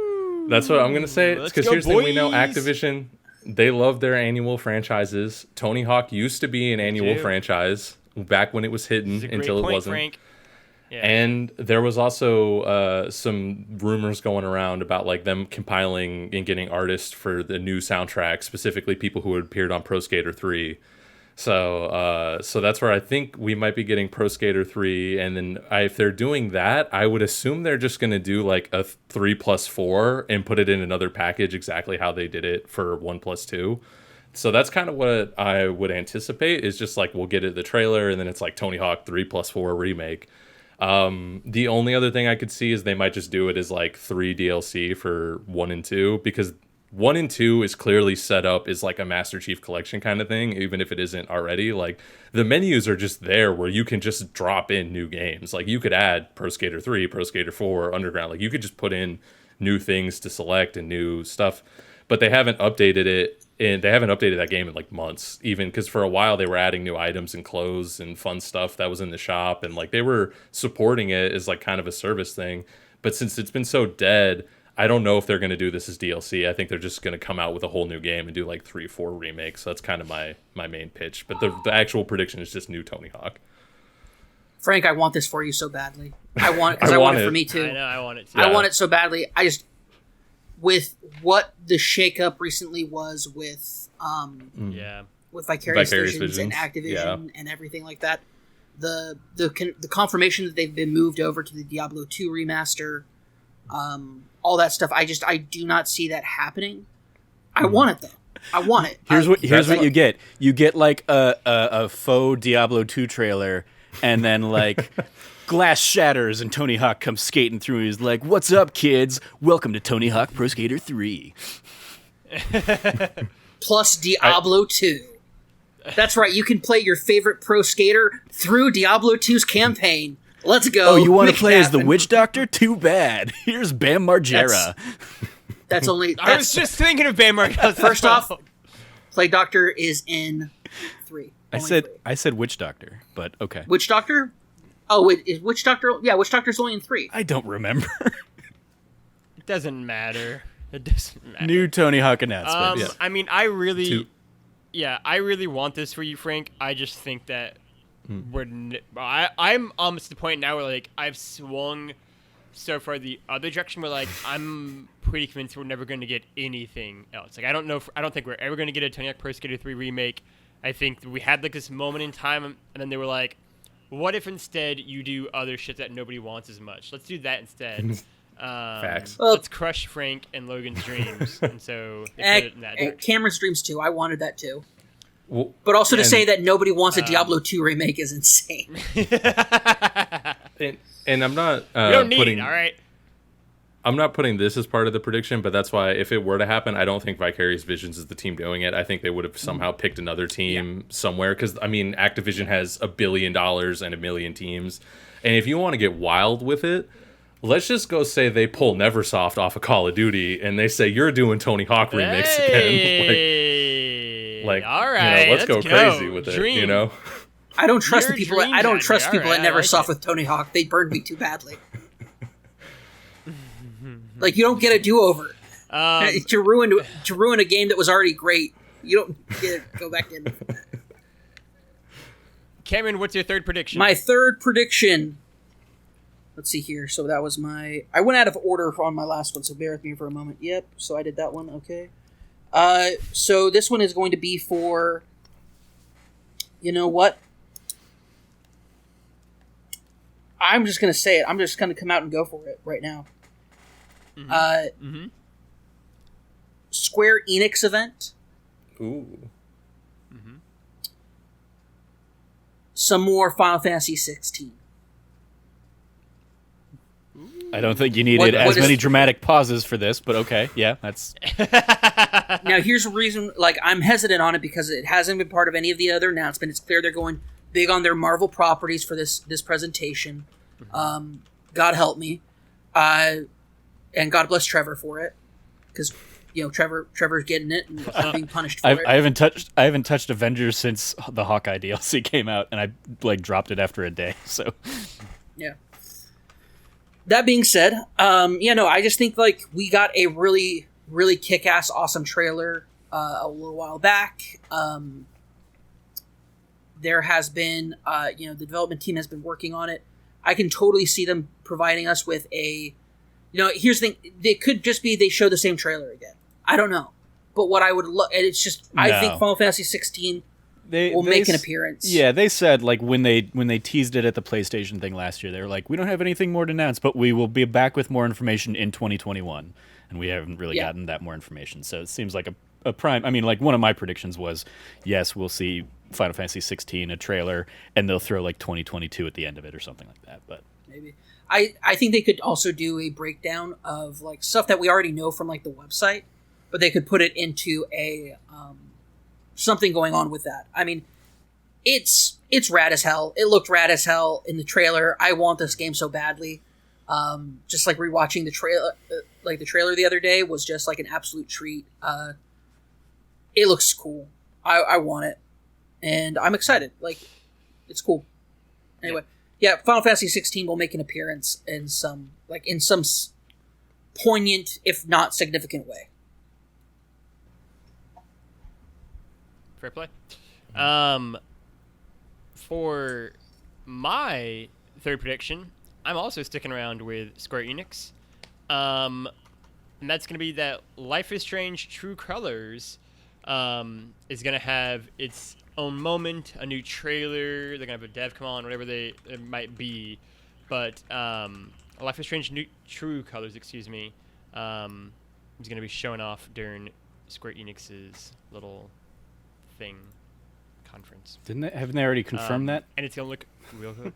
that's what I'm going to say. Let's Because go, here's the thing, we know boys. Activision, they love their annual franchises. Tony Hawk used to be an annual do. franchise back when it was hidden It's a great until point, it wasn't. Frank. Yeah. And there was also some rumors going around about like them compiling and getting artists for the new soundtrack, specifically people who had appeared on Pro Skater 3. So that's where I think we might be getting Pro Skater 3. And then if they're doing that, I would assume they're just going to do like a 3+4 and put it in another package exactly how they did it for 1+2. So that's kind of what I would anticipate is just like we'll get it the trailer and then it's like Tony Hawk 3+4 remake. The only other thing I could see is they might just do it as like 3 DLC for 1 and 2 because 1 and 2 is clearly set up as like a Master Chief Collection kind of thing, even if it isn't already. Like the menus are just there where you can just drop in new games. Like you could add Pro Skater 3, Pro Skater 4, Underground. Like you could just put in new things to select and new stuff, but they haven't updated it. And they haven't updated that game in like months, even because for a while they were adding new items and clothes and fun stuff that was in the shop. And like they were supporting it as like kind of a service thing. But since it's been so dead, I don't know if they're going to do this as DLC. I think they're just going to come out with a whole new game and do like 3-4 remakes. So that's kind of my main pitch. But the actual prediction is just new Tony Hawk. Frank, I want this for you so badly. I want it for me too. I know, I want it to. I want it so badly. I just, with what the shakeup recently was with Yeah. with Vicarious Vicarious Visions and Visions, Activision and everything like that, the confirmation that they've been moved over to the Diablo 2 remaster, all that stuff. I do not see that happening. I want it though. I want it. Here's what That's you get. You get like a faux Diablo 2 trailer, and then like glass shatters and Tony Hawk comes skating through. And he's like, "What's up, kids? Welcome to Tony Hawk Pro Skater 3." Plus Diablo 2. That's right. You can play your favorite pro skater through Diablo 2's campaign. Let's go. Oh, you want to Make it play as the happen. Witch Doctor? Too bad. Here's Bam Margera. That's only. I was That's, just thinking of Bam Margera. first off, Plague Doctor is in 3. I Only said 3. I said Witch Doctor, but okay. Witch Doctor. Oh, wait, is Witch Doctor? Yeah, Witch Doctor's only in 3. I don't remember. It doesn't matter. It doesn't matter. New Tony Hawk announcement. Yeah. I mean, I really, Two. I really want this for you, Frank. I just think that I'm almost to the point now where like I've swung so far the other direction where like I'm pretty convinced we're never going to get anything else. Like I don't think we're ever going to get a Tony Hawk Pro Skater 3 remake. I think we had like this moment in time, and then they were like, "What if instead you do other shit that nobody wants as much? Let's do that instead." Facts. Let's crush Frank and Logan's dreams, and so they put it in that direction. Cameron's Dreams too. I wanted that too. Well, But also to and- say that nobody wants a Diablo 2 remake is insane. and I'm not We don't need putting it, all right? I'm not putting this as part of the prediction, but that's why if it were to happen, I don't think Vicarious Visions is the team doing it. I think they would have somehow picked another team somewhere because, I mean, Activision has $1 billion and a million teams. And if you want to get wild with it, let's just go say they pull Neversoft off of Call of Duty and they say, you're doing Tony Hawk remakes again. Like, all right, let's go crazy with it, Dream. you know? I don't trust Your the people. dream I don't journey. trust All people right, that never I like saw it. with Tony Hawk. They burned me too badly. Like you don't get a do-over to ruin a game that was already great. You don't get to go back in. Cameron, what's your third prediction? My third prediction. Let's see here. So that was my. I went out of order on my last one, so bear with me for a moment. Yep. So I did that one. Okay. So this one is going to be for. You know what? I'm just gonna say it. I'm just gonna come out and go for it right now. Square Enix event. Ooh. Some more Final Fantasy 16. I don't think you needed as many dramatic pauses for this, but okay, yeah, that's. Now, here's a reason. Like, I'm hesitant on it because it hasn't been part of any of the other announcements. It's clear they're going big on their Marvel properties for this presentation. God help me, and God bless Trevor for it, because Trevor's getting it and being punished for it. I haven't touched Avengers since the Hawkeye DLC came out, and I dropped it after a day. So yeah. That being said, I just think we got a really, really kick-ass, awesome trailer a little while back. There has been, the development team has been working on it. I can totally see them providing us with a, here's the thing, it could just be they show the same trailer again. I don't know. But what I would look, and it's just, I think Final Fantasy 16 will make an appearance. Yeah, they said when they teased it at the PlayStation thing last year, they were like, we don't have anything more to announce, but we will be back with more information in 2021. And we haven't really gotten that more information. So it seems like a prime. I mean, one of my predictions was, yes, we'll see Final Fantasy 16, a trailer, and they'll throw 2022 at the end of it or something like that. But maybe. I think they could also do a breakdown of stuff that we already know from the website, but they could put it into a something going on with that. I mean, it's rad as hell. It looked rad as hell in the trailer. I want this game so badly. Just rewatching the trailer, the trailer the other day was just an absolute treat. It looks cool. I want it, and I'm excited. It's cool. Anyway, yeah, Final Fantasy 16 will make an appearance in some poignant, if not significant way. Fair play. For my third prediction, I'm also sticking around with Square Enix. And that's going to be that Life is Strange True Colors is going to have its own moment, a new trailer. They're going to have a dev come on, whatever it might be. But Life is Strange True Colors, is going to be showing off during Square Enix's little thing conference. Haven't they already confirmed that? And it's gonna look real good.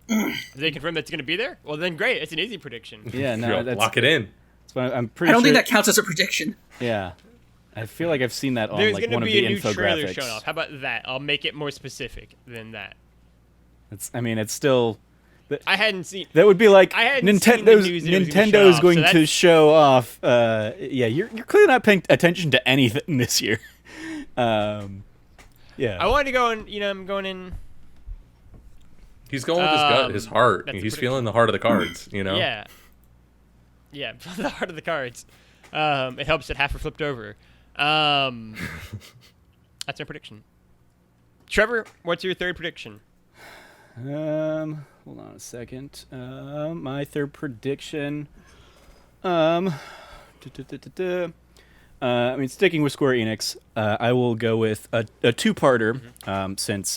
Did they confirm that's gonna be there? Well, then great. It's an easy prediction. Yeah, no, lock it in. I'm pretty. I don't think that counts as a prediction. Yeah, I feel like I've seen that on There's one of gonna the be a new trailer infographics. shown off. How about that? I'll make it more specific than that. It's still. I hadn't seen. That would be Nintendo's going to show off. You're clearly not paying attention to anything this year. Yeah. I wanted to go and I'm going in. He's going with his gut, his heart. He's feeling the heart of the cards. Yeah. Yeah, the heart of the cards. It helps that half are flipped over. That's my prediction. Trevor, what's your third prediction? Hold on a second. My third prediction. Sticking with Square Enix, I will go with a two-parter. Since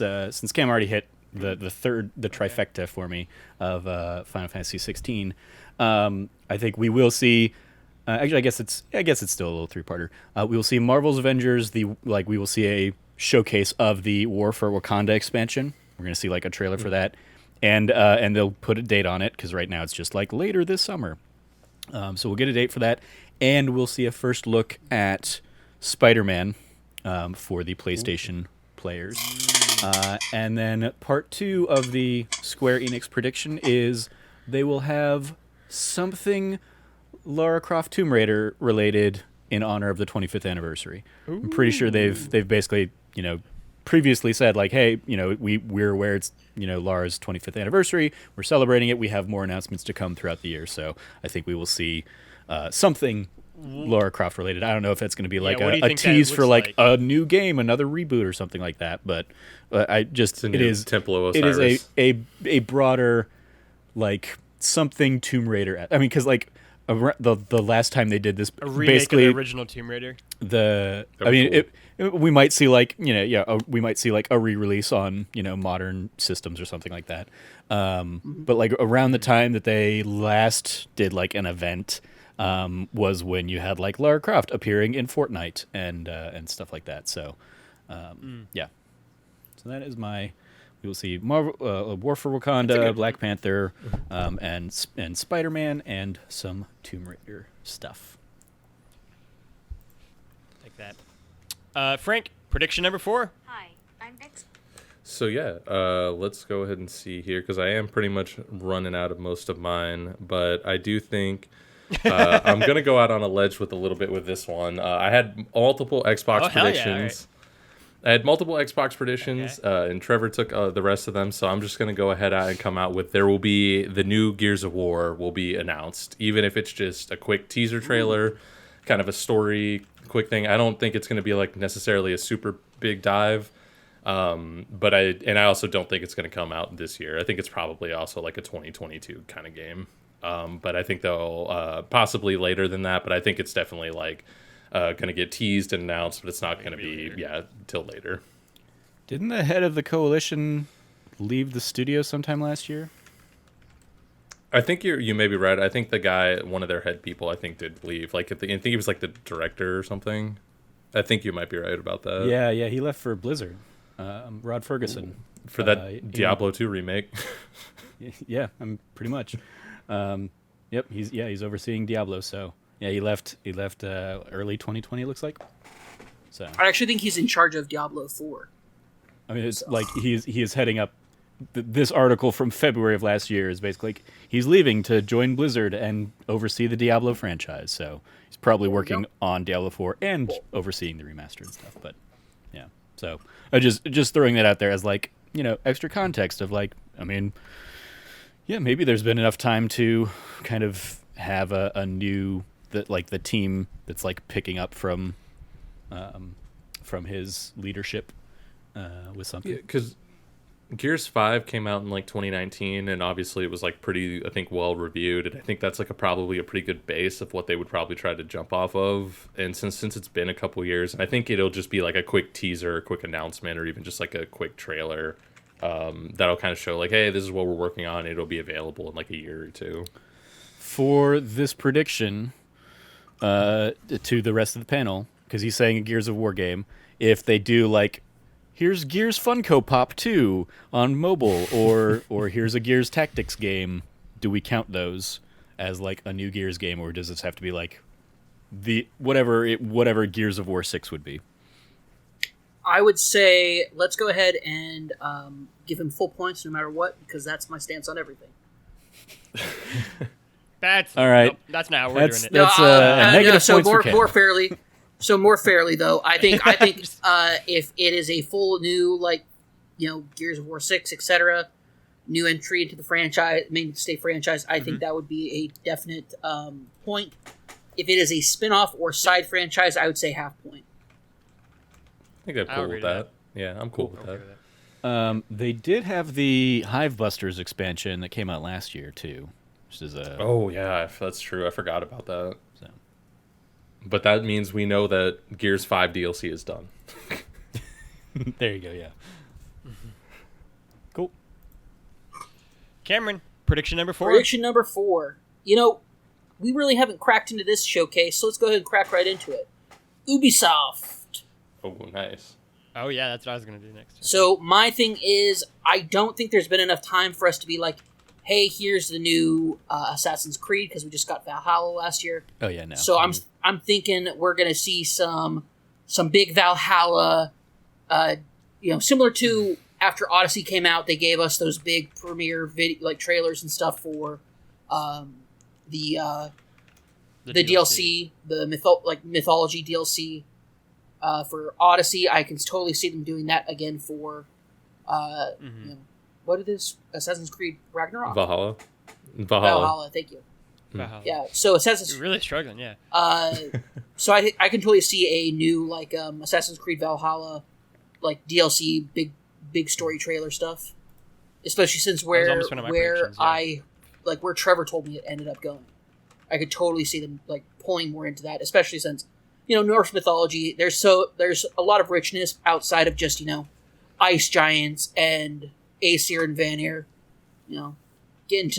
Cam already hit the trifecta for me of Final Fantasy 16. I think we will see. Actually, I guess it's still a little three-parter. We will see Marvel's Avengers. We will see a showcase of the War for Wakanda expansion. We're gonna see a trailer for that, and they'll put a date on it because right now it's just later this summer. So we'll get a date for that, and we'll see a first look at Spider-Man for the PlayStation players. And then part 2 of the Square Enix prediction is they will have something Lara Croft Tomb Raider related in honor of the 25th anniversary. Ooh. I'm pretty sure they've basically, previously said hey, we're aware it's, Lara's 25th anniversary. We're celebrating it. We have more announcements to come throughout the year. So I think we will see something Lara Croft related. I don't know if that's going to be a tease for a new game, another reboot or something like that. But it is Temple of it Osiris. is a broader something Tomb Raider. I mean, because the last time they did this, A remake basically of the original Tomb Raider. I mean, we might see like we might see like a re-release on modern systems or something like that. But like around the time that they last did like an event was when you had like Lara Croft appearing in Fortnite and stuff like that. So yeah, so that is my. We will see Marvel, War for Wakanda, Black Panther, and Spider-Man, and some Tomb Raider stuff. Like that. Frank, prediction number 4. Hi, I'm Bex. So yeah, let's go ahead and see here because I am pretty much running out of most of mine, but I do think I'm gonna go out on a ledge with a little bit with this one. I had multiple Xbox predictions. I had multiple Xbox predictions, and Trevor took the rest of them. So I'm just gonna go ahead and come out with there will be the new Gears of War will be announced, even if it's just a quick teaser trailer, kind of a story, quick thing. I don't think it's gonna be like necessarily a super big dive. But I also don't think it's going to come out this year. I think it's probably also like a 2022 kind of game. But I think they'll possibly later than that. But I think it's definitely like going to get teased and announced, but it's not going to be till later. Didn't the head of the coalition leave the studio sometime last year? I think you may be right. I think the guy, one of their head people, I think did leave. Like I think he was like the director or something. I think you might be right about that. Yeah, he left for Blizzard. Rod Ferguson for that Diablo 2 remake. Yeah, pretty much. Yep, he's overseeing Diablo. So yeah, he left early 2020. It looks like. So I actually think he's in charge of Diablo 4. I mean, it's like he is heading up. This article from February of last year is basically like he's leaving to join Blizzard and oversee the Diablo franchise. So he's probably working on Diablo 4 and overseeing the remastered stuff. But yeah. So I just throwing that out there as like, extra context of like, I mean, yeah, maybe there's been enough time to kind of have a new that like the team that's like picking up from his leadership with something. Yeah, because Gears 5 came out in like 2019, and obviously it was like pretty, I think, well reviewed, and I think that's like probably a pretty good base of what they would probably try to jump off of. And since it's been a couple years, and I think it'll just be like a quick teaser, a quick announcement, or even just like a quick trailer that'll kind of show like, hey, this is what we're working on. It'll be available in like a year or two. For this prediction, to the rest of the panel, because he's saying a Gears of War game, if they do like, here's Gears Funko Pop 2 on mobile, or here's a Gears Tactics game, do we count those as like a new Gears game, or does this have to be like the whatever Gears of War 6 would be? I would say let's go ahead and give him full points no matter what, because that's my stance on everything. That's all right. Nope, that's not how we're doing it. That's negative so points for Ken. More fairly though, I think if it is a full new Gears of War 6, etc., new entry into the franchise, main stay franchise, I think that would be a definite point. If it is a spin-off or side franchise, I would say half point. I think I'm cool with that. Yeah, I'm cool with that. They did have the Hive Busters expansion that came out last year too, which is a oh yeah, that's true. I forgot about that. So. But that means we know that Gears 5 DLC is done. There you go. Yeah. Cool. Cameron, prediction number 4. Prediction number 4. We really haven't cracked into this showcase, so let's go ahead and crack right into it. Ubisoft. Oh, nice. Oh yeah, that's what I was gonna do next. So my thing is, I don't think there's been enough time for us to be like, hey, here's the new Assassin's Creed, because we just got Valhalla last year. Oh yeah, no. So I'm thinking we're gonna see some big Valhalla, similar to after Odyssey came out, they gave us those big premiere video trailers and stuff for the DLC, the mythology DLC for Odyssey. I can totally see them doing that again for what it is, Assassin's Creed Ragnarok? Valhalla, thank you. Valhalla. Yeah, so Assassin's You're really struggling, yeah. So I can totally see a new Assassin's Creed Valhalla DLC big story trailer stuff, especially since where where Trevor told me it ended up going. I could totally see them like pulling more into that, especially since Norse mythology. There's a lot of richness outside of just ice giants and Aesir and Vanir. Getting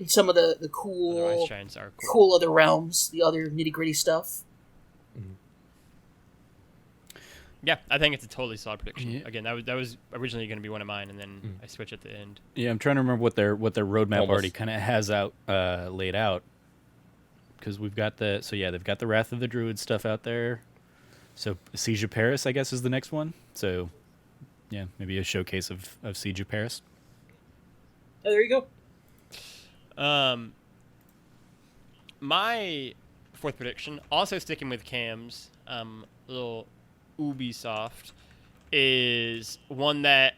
some of the Other cool, ice giants are cool. other realms, the other nitty gritty stuff. Yeah, I think it's a totally solid prediction. Yeah. Again, that was originally going to be one of mine, and then I switched at the end. Yeah, I'm trying to remember what their roadmap Almost. already kind of has out laid out. Because we've got they've got the Wrath of the Druid stuff out there. So Siege of Paris, I guess, is the next one. So yeah, maybe a showcase of Siege of Paris. Oh, there you go. My fourth prediction, also sticking with Cam's little Ubisoft, is one that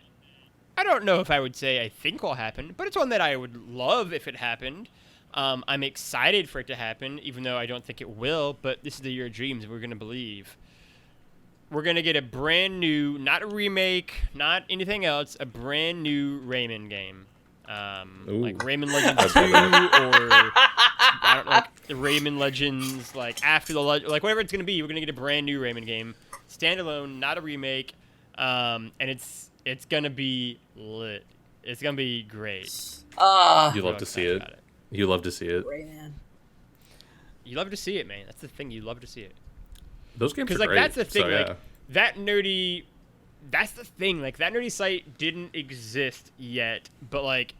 I don't know if I would say I think will happen, but it's one that I would love if it happened. I'm excited for it to happen, even though I don't think it will, but this is the year of dreams, and we're going to believe. We're going to get a brand new, not a remake, not anything else, a brand new Rayman game. Like Rayman Legends 2 or I don't know, like the Rayman Legends, like after the like whatever it's gonna be, we're gonna get a brand new Rayman game, standalone, not a remake, and it's gonna be lit. It's gonna be great. You love to see it. You love to see it. Rayman. You love to see it, man. That's the thing. You love to see it. Those games are Because like great. that's the thing. So, like yeah. that nerdy. That's the thing. Like that nerdy site didn't exist yet, but like.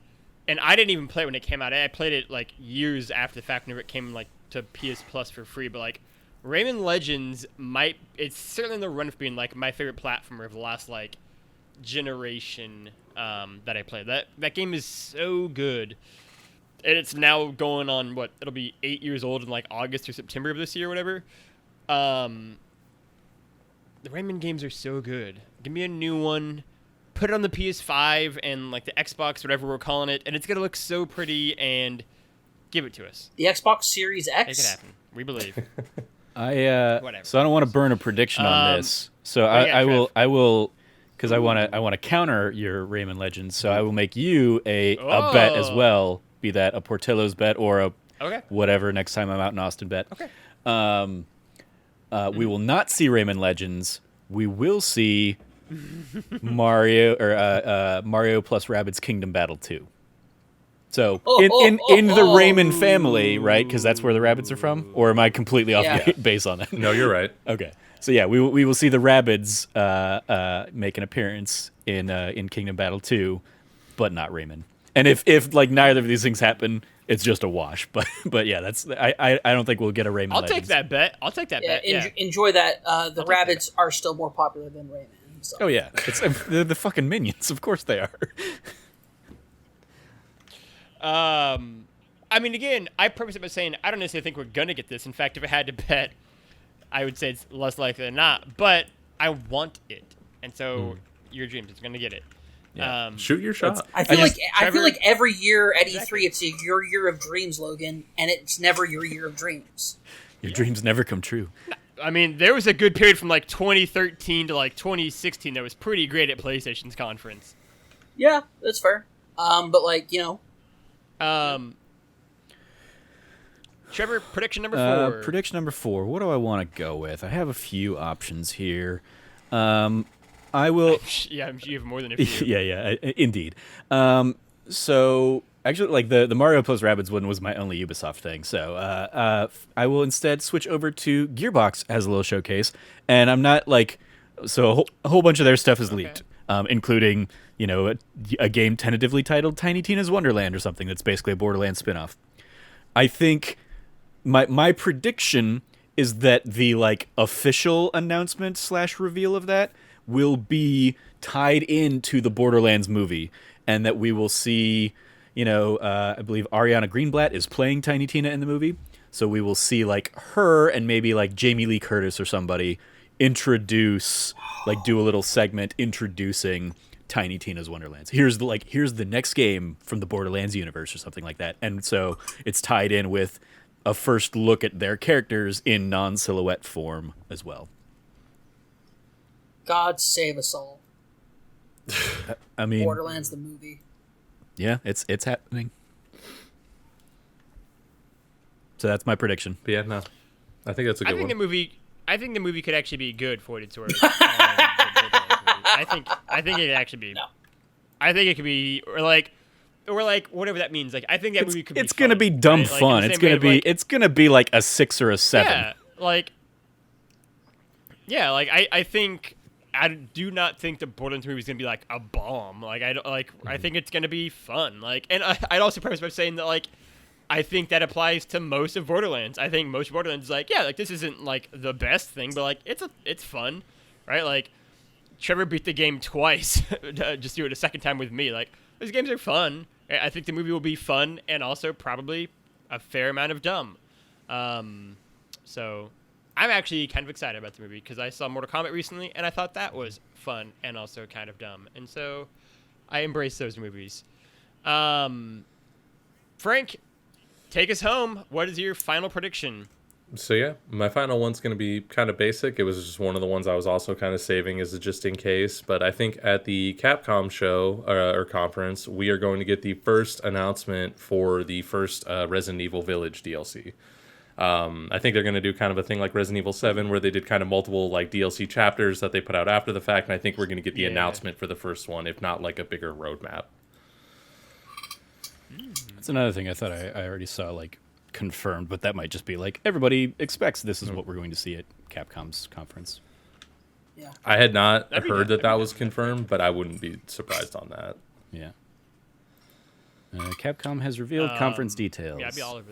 And I didn't even play it when it came out. I played it like years after the fact, whenever it came like to PS Plus for free. But like, Rayman Legends it's certainly in the run for being like my favorite platformer of the last like generation that I played. That game is so good, and it's now going on it'll be 8 years old in like August or September of this year, or whatever. The Rayman games are so good. Give me a new one. Put it on the PS5 and like the Xbox, whatever we're calling it, and it's gonna look so pretty. And give it to us. The Xbox Series X. Make it happen. We believe. Whatever. So I don't want to burn a prediction on this. So I will, because I want to counter your Rayman Legends. So I will make you a bet as well. Be that a Portillo's bet or a whatever next time I'm out in Austin bet. Okay. We will not see Rayman Legends. We will see Mario plus Rabbids Kingdom Battle 2. So in the Rayman family, right? Because that's where the rabbits are from. Or am I completely off base on that? No, you're right. Okay. So yeah, we will see the Rabbids make an appearance in Kingdom Battle 2, but not Rayman. And if like neither of these things happen, it's just a wash. But yeah, that's I don't think we'll get a Rayman. I'll Legends. take that bet. Enjoy that. The rabbits are still more popular than Rayman. So. Oh yeah, they're the fucking minions. Of course they are. I mean, again, I preface it by saying I don't necessarily think we're gonna get this. In fact, if I had to bet, I would say it's less likely than not. But I want it, and so your dreams is gonna get it. Yeah. Shoot your shot. I feel like every year at E3 it's your year of dreams, Logan, and it's never your year of dreams. Your dreams never come true. I mean, there was a good period from like 2013 to like 2016 that was pretty great at PlayStation's conference. Yeah, that's fair. But like Trevor, prediction number 4. Prediction number 4. What do I want to go with? I have a few options here. I will. Yeah, you have more than a few. yeah, indeed. So actually, like the Mario plus Rabbids one was my only Ubisoft thing. So I will instead switch over to Gearbox as a little showcase, and I'm not like a whole bunch of their stuff is leaked, including a game tentatively titled Tiny Tina's Wonderland or something that's basically a Borderlands spinoff. I think my prediction is that the like official announcement / reveal of that will be tied into the Borderlands movie, and that we will see, I believe Ariana Greenblatt is playing Tiny Tina in the movie, so we will see like her and maybe like Jamie Lee Curtis or somebody do a little segment introducing Tiny Tina's Wonderlands. Here's the next game from the Borderlands universe or something like that, and so it's tied in with a first look at their characters in non-silhouette form as well. God save us all. I mean, Borderlands the movie. Yeah, it's happening. So that's my prediction. But yeah, no, I think that's a good one. I think the movie could actually be good for what it's worth. I think it could actually be. No. I think it could be or like whatever that means. Like I think that movie could be. It's gonna be dumb right? Like, fun. It's gonna be like a 6 or a 7. I think I do not think the Borderlands movie is gonna be like a bomb. Like I think it's gonna be fun. Like, and I'd also preface by saying that like I think that applies to most of Borderlands. I think most Borderlands is like, yeah, like this isn't like the best thing, but like it's fun, right? Like Trevor beat the game twice, just do it a second time with me. Like those games are fun. I think the movie will be fun and also probably a fair amount of dumb. So I'm actually kind of excited about the movie because I saw Mortal Kombat recently and I thought that was fun and also kind of dumb. And so I embrace those movies. Frank, take us home. What is your final prediction? So yeah, my final one's going to be kind of basic. It was just one of the ones I was also kind of saving as a just in case. But I think at the Capcom show or conference, we are going to get the first announcement for the first Resident Evil Village DLC. I think they're going to do kind of a thing like Resident Evil 7 where they did kind of multiple like DLC chapters that they put out after the fact. And I think we're going to get the announcement for the first one, if not like a bigger roadmap. That's another thing I thought I already saw like confirmed, but that might just be like everybody expects this is what we're going to see at Capcom's conference. Yeah. I had not heard that was confirmed, but I wouldn't be surprised on that. Yeah. Capcom has revealed conference details. Yeah, I'd be all over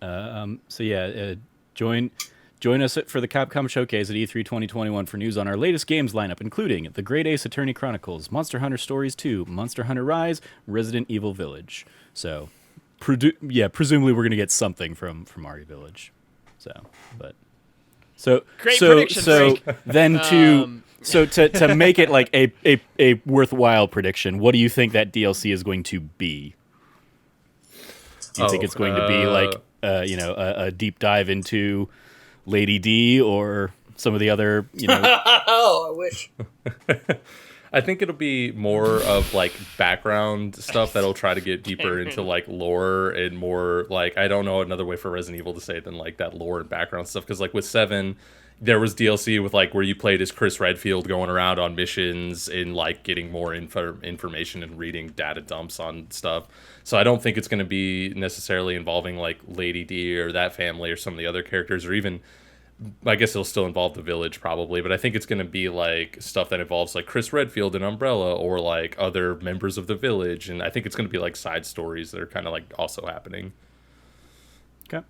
that. Join us for the Capcom Showcase at E3 2021 for news on our latest games lineup, including The Great Ace Attorney Chronicles, Monster Hunter Stories 2, Monster Hunter Rise, Resident Evil Village. So, presumably we're going to get something from Mario Village. Great prediction, Frank. Then to make it like a worthwhile prediction, what do you think that DLC is going to be? Do you think it's going to be like a deep dive into Lady D or some of the other, Oh, I wish. I think it'll be more of like background stuff that'll try to get deeper into like lore and more like, I don't know another way for Resident Evil to say it than like that lore and background stuff. Cause like with 7, there was DLC with like where you played as Chris Redfield going around on missions and like getting more information and reading data dumps on stuff. So I don't think it's going to be necessarily involving like Lady D or that family or some of the other characters, or even, I guess it'll still involve the village probably, but I think it's going to be like stuff that involves like Chris Redfield and Umbrella or like other members of the village. And I think it's going to be like side stories that are kind of like also happening. Okay.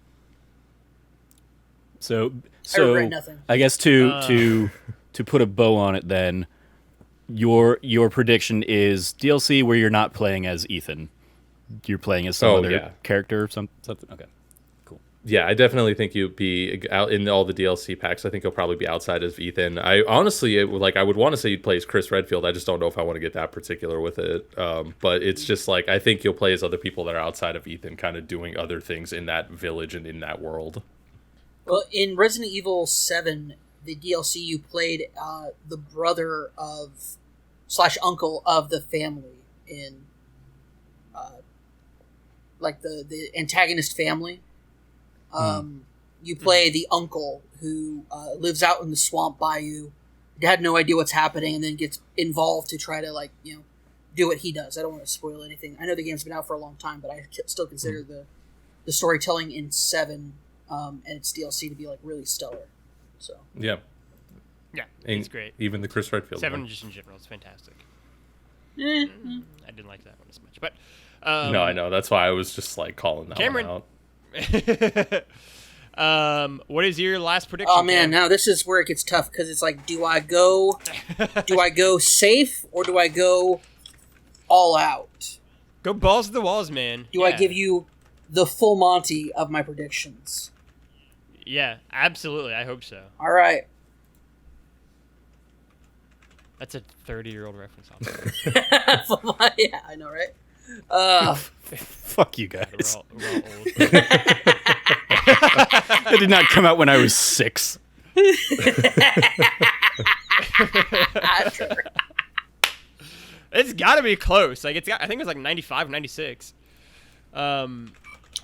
So I regret nothing. I guess to put a bow on it then, your prediction is DLC where you're not playing as Ethan. You're playing as some other character or something. Okay. Yeah, I definitely think you'd be out in all the DLC packs. I think you'll probably be outside of Ethan. I honestly, I would want to say you'd play as Chris Redfield. I just don't know if I want to get that particular with it. But it's just like, I think you'll play as other people that are outside of Ethan, kind of doing other things in that village and in that world. Well, in Resident Evil 7, the DLC, you played the brother of / uncle of the family in like the antagonist family. You play the uncle who lives out in the swamp bayou, had no idea what's happening, and then gets involved to try to do what he does. I don't want to spoil anything. I know the game's been out for a long time, but I still consider the storytelling in 7 and its DLC to be like really stellar. So yeah, it's great. Even the Chris Redfield 7 one. just in general is fantastic. Mm-hmm. I didn't like that one as much, but no, I know that's why I was just like calling that Cameron. one out. What is your last prediction? Oh man, now this is where it gets tough because it's like, do I go safe or do I go all out? Go balls to the walls, man. Do I give you the full Monty of my predictions? Yeah, absolutely. I hope so. All right. That's a 30-year-old reference. Yeah, I know, right? Fuck you guys. We're all old. That did not come out when I was 6. It's got to be close. Like I think it was like 95, 96.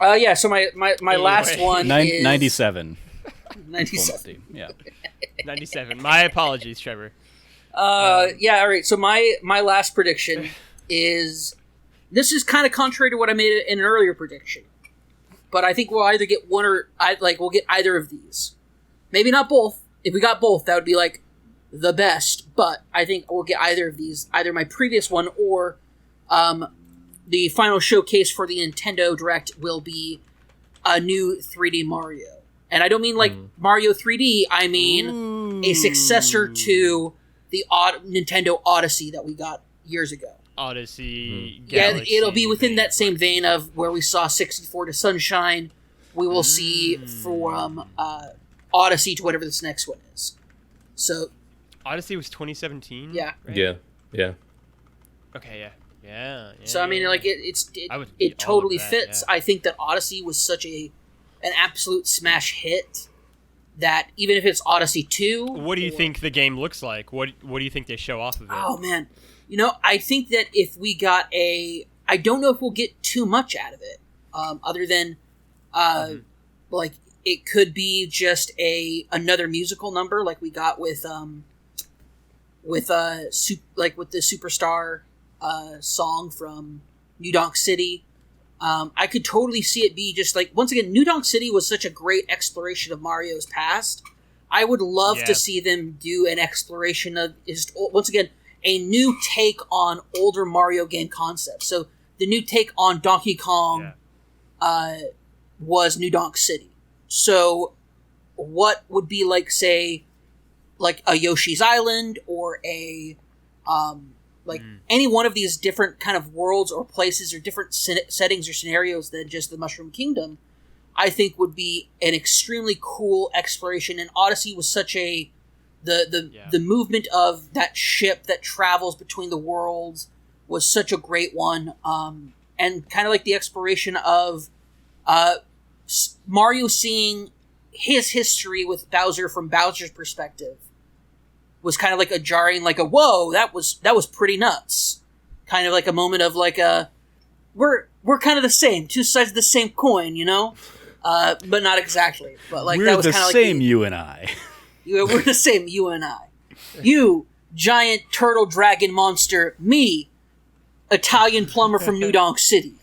Yeah. So my last Anyway. one is 97. 97. Yeah. 97. My apologies, Trevor. Yeah. All right. So my last prediction is this is kind of contrary to what I made in an earlier prediction, but I think we'll either get one or we'll get either of these. Maybe not both. If we got both, that would be like the best. But I think we'll get either of these, either my previous one or the final showcase for the Nintendo Direct will be a new 3D Mario. And I don't mean like Mario 3D, I mean a successor to the Nintendo Odyssey that we got years ago. Odyssey, Yeah, it'll be within that same vein of where we saw 64 to Sunshine. We will see from Odyssey to whatever this next one is. So Odyssey was 2017. yeah, right? Yeah. Okay. Yeah. so I mean, like I would be it totally all of that, fits. yeah. I think that Odyssey was such an absolute smash hit that even if it's Odyssey 2, What do you think the game looks like? What do you think they show off of it? Oh man, I think that if we got I don't know if we'll get too much out of it, other than like it could be just another musical number like we got with the Superstar song from New Donk City. I could totally see it be just like, once again, New Donk City was such a great exploration of Mario's past. I would love to see them do an exploration of, once again, a new take on older Mario game concepts. So the new take on Donkey Kong was New Donk City. So what would be like, say, like a Yoshi's Island or any one of these different kind of worlds or places or different settings or scenarios than just the Mushroom Kingdom, I think would be an extremely cool exploration. And Odyssey was such the movement of that ship that travels between the worlds was such a great one. And kind of like the exploration of Mario seeing his history with Bowser from Bowser's perspective was kind of like a jarring, like a whoa, that was pretty nuts. Kind of like a moment of like we're kind of the same, two sides of the same coin, but not exactly. But like we're that was the kind of same, like you and I. we're the same, you and I. You giant turtle dragon monster, me, Italian plumber from New Donk City.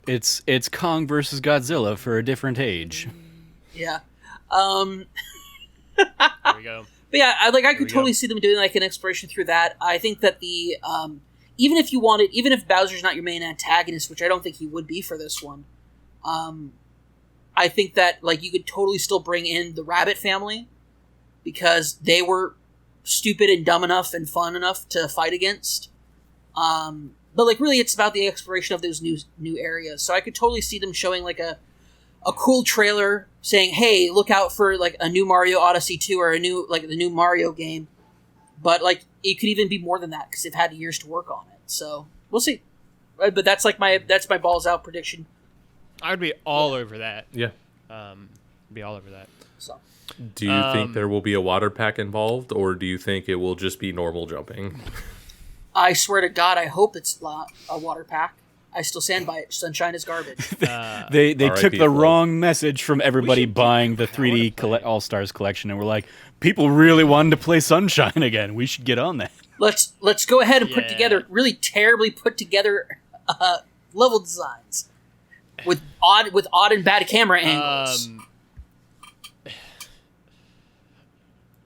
It's Kong versus Godzilla for a different age. Yeah. There we go. But yeah, I could we totally go. see them doing like an exploration through that. I think that the even if Bowser's not your main antagonist, which I don't think he would be for this one, I think that like you could totally still bring in the Rabbit family because they were stupid and dumb enough and fun enough to fight against. But like really, it's about the exploration of those new areas. So I could totally see them showing like a cool trailer saying, hey, look out for like a new Mario Odyssey 2 or the new Mario game. But like it could even be more than that because they've had years to work on it. So we'll see. But that's my balls out prediction. I would be all over that. Yeah. Be all over that. So Do you think there will be a water pack involved, or do you think it will just be normal jumping? I swear to God, I hope it's a water pack. I still stand by it. Sunshine is garbage. They took R.I.P. the Flo. wrong message from everybody buying the 3D All-Stars collection, and we're like, people really wanted to play Sunshine again. We should get on that. Let's go ahead and put Yeah. together really terribly put together level designs with odd and bad camera angles.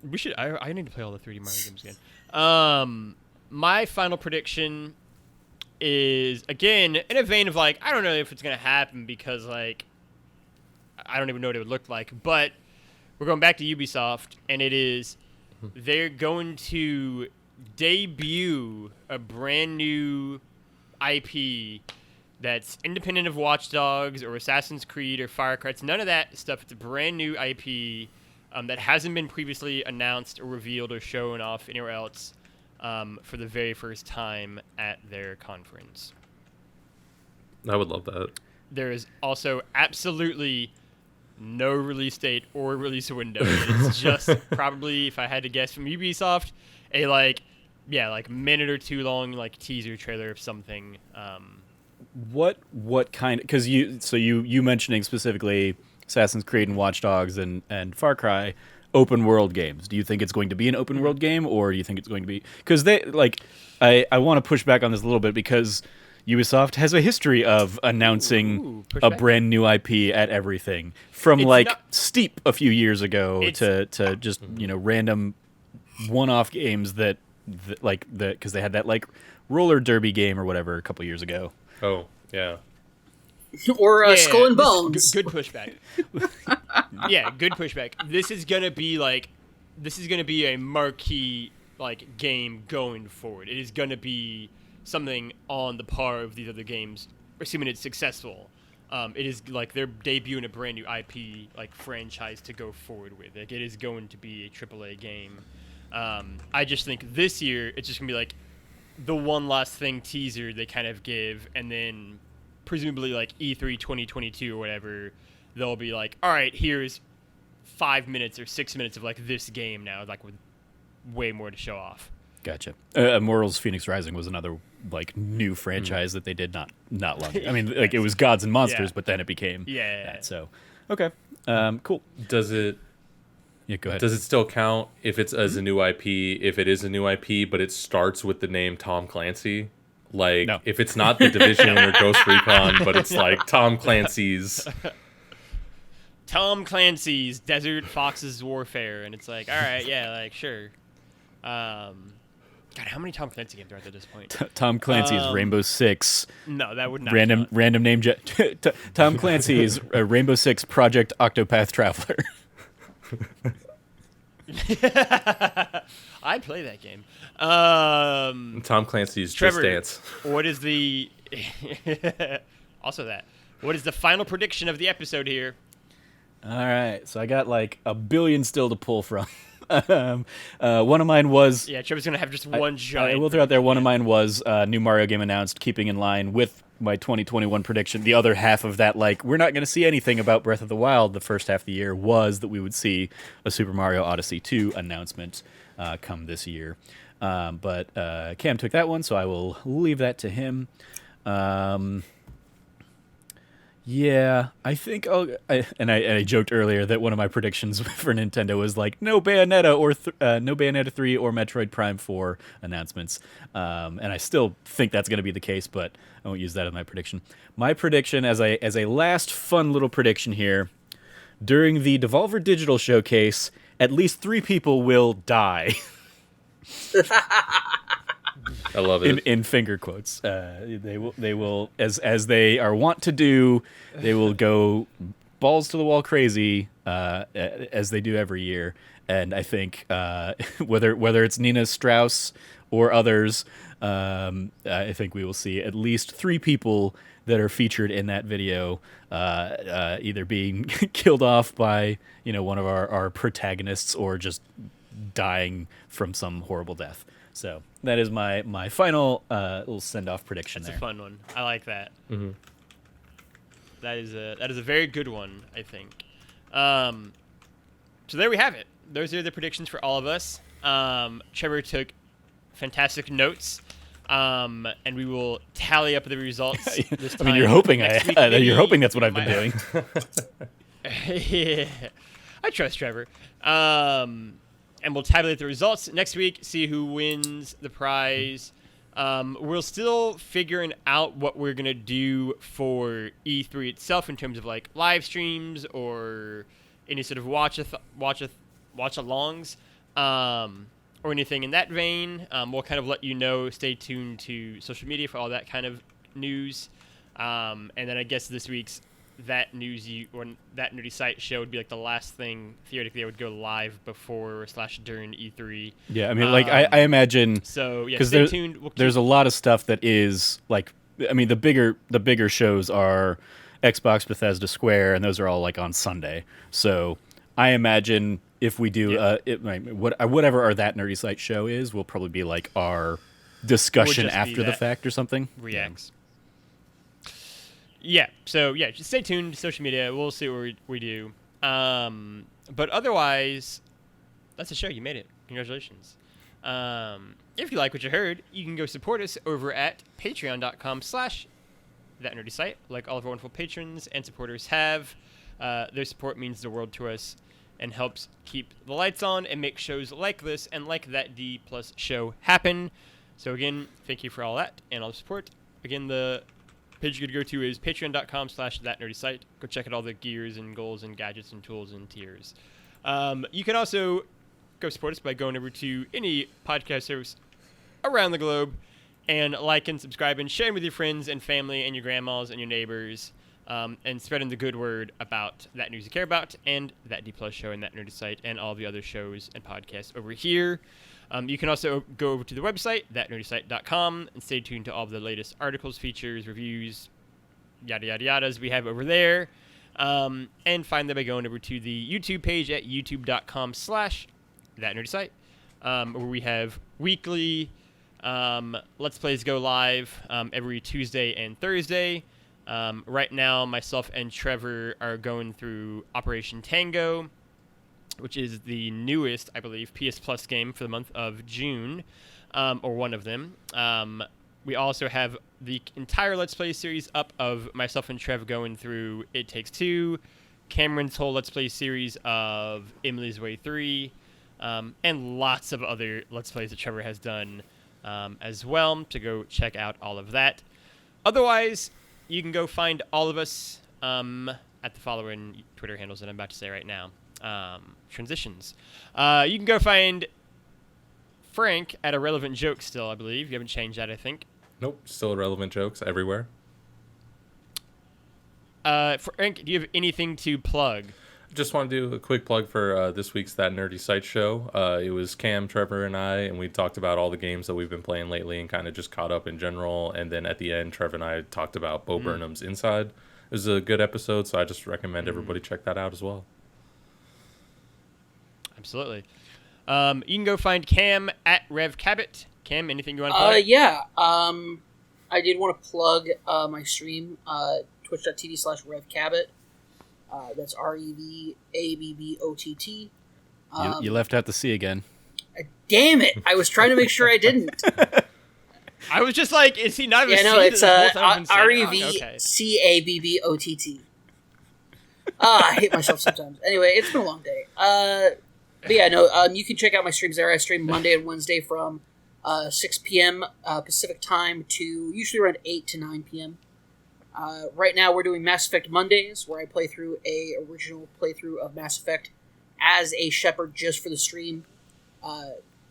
We should. I need to play all the 3D Mario games again. My final prediction is again in a vein of like I don't know if it's gonna happen because like I don't even know what it would look like, but we're going back to Ubisoft and it is they're going to debut a brand new IP that's independent of Watch Dogs or Assassin's Creed or Firecry. It's none of that stuff. It's a brand new IP that hasn't been previously announced or revealed or shown off anywhere else for the very first time at their conference. I would love that. There is also absolutely no release date or release window. It's just probably, if I had to guess from Ubisoft, a minute or two long teaser trailer of something what kind? Because you mentioning specifically Assassin's Creed and Watch Dogs and Far Cry, open world games. Do you think it's going to be an open world game, or do you think it's going to be because they like? I want to push back on this a little bit because Ubisoft has a history of announcing a brand new IP at everything, from Steep a few years ago to just random one-off games that because they had that like roller derby game or whatever a couple years ago. Oh yeah. Or Skull and Bones. Good pushback. Yeah, good pushback. This is gonna be a marquee like game going forward. It is gonna be something on the par of these other games, assuming it's successful. It is like they're debuting a brand new IP like franchise to go forward with. Like it is going to be a AAA game. I just think this year it's just gonna be like the one last thing teaser they kind of give, and then presumably like E3 2022 or whatever, they'll be like, all right, here's 5 minutes or 6 minutes of like this game now, like with way more to show off. Gotcha. Immortals Phoenix Rising was another like new franchise that they did not long ago. I mean, like it was Gods and Monsters, but then it became that. So, okay, cool. Does it? Yeah, go ahead. Does it still count if it's as a new IP? If it is a new IP, but it starts with the name Tom Clancy? Like, no. If it's not The Division or Ghost Recon, but it's like Tom Clancy's Desert Fox's Warfare, and it's like, all right, yeah, like sure. God, how many Tom Clancy games are there at this point? Tom Clancy's Rainbow Six. No, that would not. Random name. Tom Clancy's Rainbow Six Project Octopath Traveler. I play that game. Tom Clancy's Trevor, Just Dance. What is the also that? What is the final prediction of the episode here? All right, so I got like a billion still to pull from. One of mine was Trevor's gonna have just one giant. I will throw out there. One of mine was new Mario game announced, keeping in line with my 2021 prediction. The other half of that, like we're not going to see anything about Breath of the Wild the first half of the year, was that we would see a Super Mario Odyssey 2 announcement come this year. But Cam took that one, so I will leave that to him. Yeah, I think I joked earlier that one of my predictions for Nintendo was like no Bayonetta or no Bayonetta 3 or Metroid Prime 4 announcements, and I still think that's going to be the case, but I won't use that as my prediction. My prediction as a last fun little prediction here, during the Devolver Digital Showcase, at least 3 people will die. I love it. In finger quotes, they will as they are wont to do. They will go balls to the wall crazy as they do every year. And I think whether it's Nina Strauss or others, I think we will see at least 3 people that are featured in that video either being killed off by one of our protagonists or just dying from some horrible death. So that is my final little send-off prediction. That's a fun one. I like that. Mm-hmm. That is a very good one, I think. So there we have it. Those are the predictions for all of us. Trevor took fantastic notes, and we will tally up the results this time. I mean, you're hoping you're hoping that's what I've been doing. Yeah, I trust Trevor. And we'll tabulate the results next week, see who wins the prize. We're still figuring out what we're going to do for E3 itself in terms of like live streams or any sort of watch-alongs or anything in that vein. We'll kind of let you know. Stay tuned to social media for all that kind of news. And then I guess this week's that nerdy site show would be like the last thing theoretically I would go live before / during E3. Yeah, I mean, like I imagine. So yeah, stay tuned. There's a lot of stuff that is like, I mean, the bigger shows are Xbox, Bethesda, Square, and those are all like on Sunday. So I imagine if we do whatever our that nerdy site show is, will probably be like our discussion after the fact or something. Reacts. Yeah, so yeah, just stay tuned to social media. We'll see what we do. But otherwise, that's the show. You made it. Congratulations. If you like what you heard, you can go support us over at patreon.com/ That Nerdy Site, like all of our wonderful patrons and supporters have. Their support means the world to us and helps keep the lights on and make shows like this and like that D Plus show happen. So again, thank you for all that and all the support. Again, the page you're going to go to is patreon.com/thatnerdysite. Go check out all the gears and goals and gadgets and tools and tiers. You can also go support us by going over to any podcast service around the globe and like and subscribe and sharing with your friends and family and your grandmas and your neighbors, and spreading the good word about That News You Care About and That D Plus show and That Nerdy Site and all the other shows and podcasts over here. You can also go over to the website, thatnerdysite.com, and stay tuned to all of the latest articles, features, reviews, yada, yada, yadas we have over there. And find them by going over to the YouTube page at youtube.com/thatnerdysite, where we have weekly Let's Plays go live every Tuesday and Thursday. Right now, myself and Trevor are going through Operation Tango, which is the newest, I believe, PS Plus game for the month of June, or one of them. We also have the entire Let's Play series up of myself and Trev going through It Takes Two, Cameron's whole Let's Play series of Emily's Way 3, and lots of other Let's Plays that Trevor has done as well, to go check out all of that. Otherwise, you can go find all of us at the following Twitter handles that I'm about to say right now. Transitions. You can go find Frank at Irrelevant Jokes still, I believe. You haven't changed that, I think. Nope, still Irrelevant Jokes everywhere. Frank, do you have anything to plug? Just want to do a quick plug for this week's That Nerdy Site show. It was Cam, Trevor, and I, and we talked about all the games that we've been playing lately and kind of just caught up in general. And then at the end, Trevor and I talked about Bo Burnham's Inside. It was a good episode, so I just recommend everybody check that out as well. Absolutely. You can go find Cam at Rev Cabot. Cam, anything you want to plug? Yeah. I did want to plug my stream, twitch.tv/RevCabot. That's REVABBOTT. You left out the C again. Damn it! I was trying to make sure I didn't. I was just like, is he not? Yeah, no, it's REVCABBOTT. I hate myself sometimes. Anyway, it's been a long day. But yeah, no, you can check out my streams there. I stream Monday and Wednesday from 6 p.m. Pacific time to usually around 8 to 9 p.m. Right now we're doing Mass Effect Mondays, where I play through a original playthrough of Mass Effect as a Shepard just for the stream,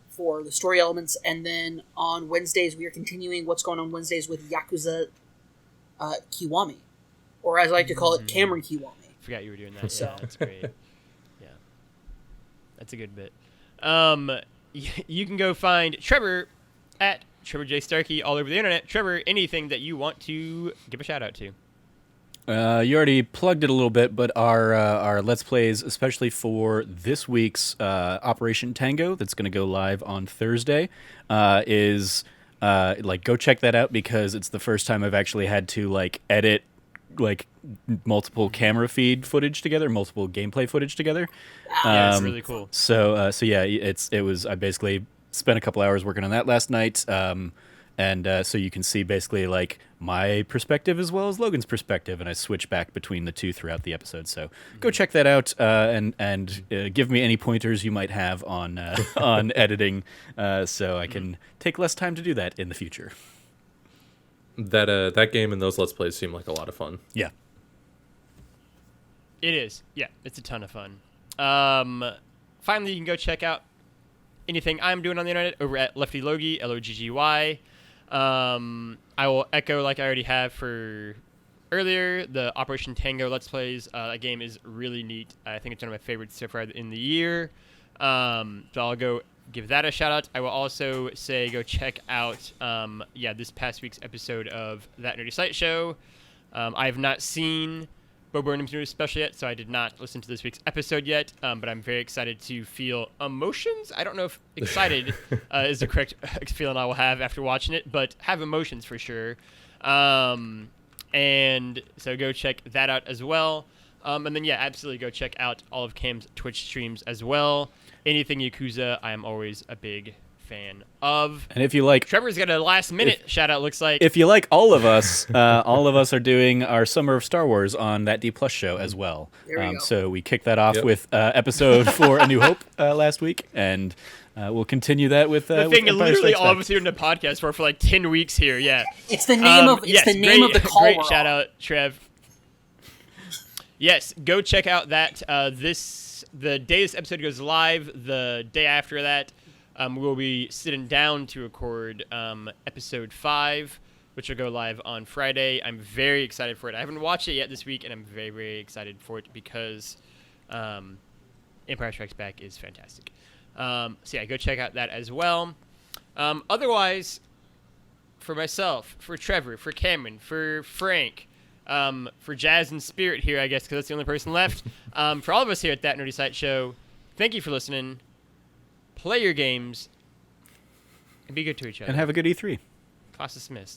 for the story elements. And then on Wednesdays we are continuing What's Going On Wednesdays with Yakuza Kiwami, or as I like to call it, Cameron Kiwami. Forgot you were doing that. So. Yeah, that's great. Yeah, that's a good bit. You can go find Trevor at Trevor J. Starkey all over the internet. Trevor, anything that you want to give a shout out to? You already plugged it a little bit, but our Let's Plays, especially for this week's Operation Tango, that's going to go live on Thursday, is go check that out, because it's the first time I've actually had to edit multiple camera feed footage together, multiple gameplay footage together. Yeah, it's really cool. So yeah, I basically spent a couple hours working on that last night, and so you can see basically my perspective as well as Logan's perspective, and I switch back between the two throughout the episode. So go check that out, and give me any pointers you might have on on editing, so I can take less time to do that in the future. That game and those Let's Plays seem like a lot of fun. Yeah. It is. Yeah, it's a ton of fun. Finally, you can go check out anything I'm doing on the internet over at Lefty Logie, Loggy. I will echo, like I already have for earlier, the Operation Tango Let's Plays. That game is really neat. I think it's one of my favorites so far in the year. So I'll go give that a shout out. I will also say go check out this past week's episode of That Nerdy Site Show. I have not seen Bo Burnham's newest special yet, so I did not listen to this week's episode yet, but I'm very excited to feel emotions. I don't know if excited is the correct feeling I will have after watching it, but have emotions for sure. And so go check that out as well. And then, yeah, absolutely go check out all of Cam's Twitch streams as well. Anything Yakuza, I am always a big fan of. And if you like, Trevor's got a last minute shout out. Looks like if you like all of us are doing our Summer of Star Wars on that D Plus show as well. There we go. So we kicked that off Yep. with episode 4, A New Hope, last week, and we'll continue that with the thing. with Empire Literally, Strikes all of Back. us here in the podcast for like 10 weeks here. Yeah. It's the name of yes, the name of the call. Great we're shout on. out, Trev. Yes, go check out that. The day this episode goes live, the day after that, we'll be sitting down to record episode 5, which will go live on Friday. I'm very excited for it. I haven't watched it yet this week, and I'm very, very excited for it because Empire Strikes Back is fantastic. So yeah, go check out that as well. Otherwise, for myself, for Trevor, for Cameron, for Frank, for Jazz and Spirit here, I guess, because that's the only person left. For all of us here at That Nerdy Site Show, thank you for listening. Play your games and be good to each other. And have a good E3. Class dismissed.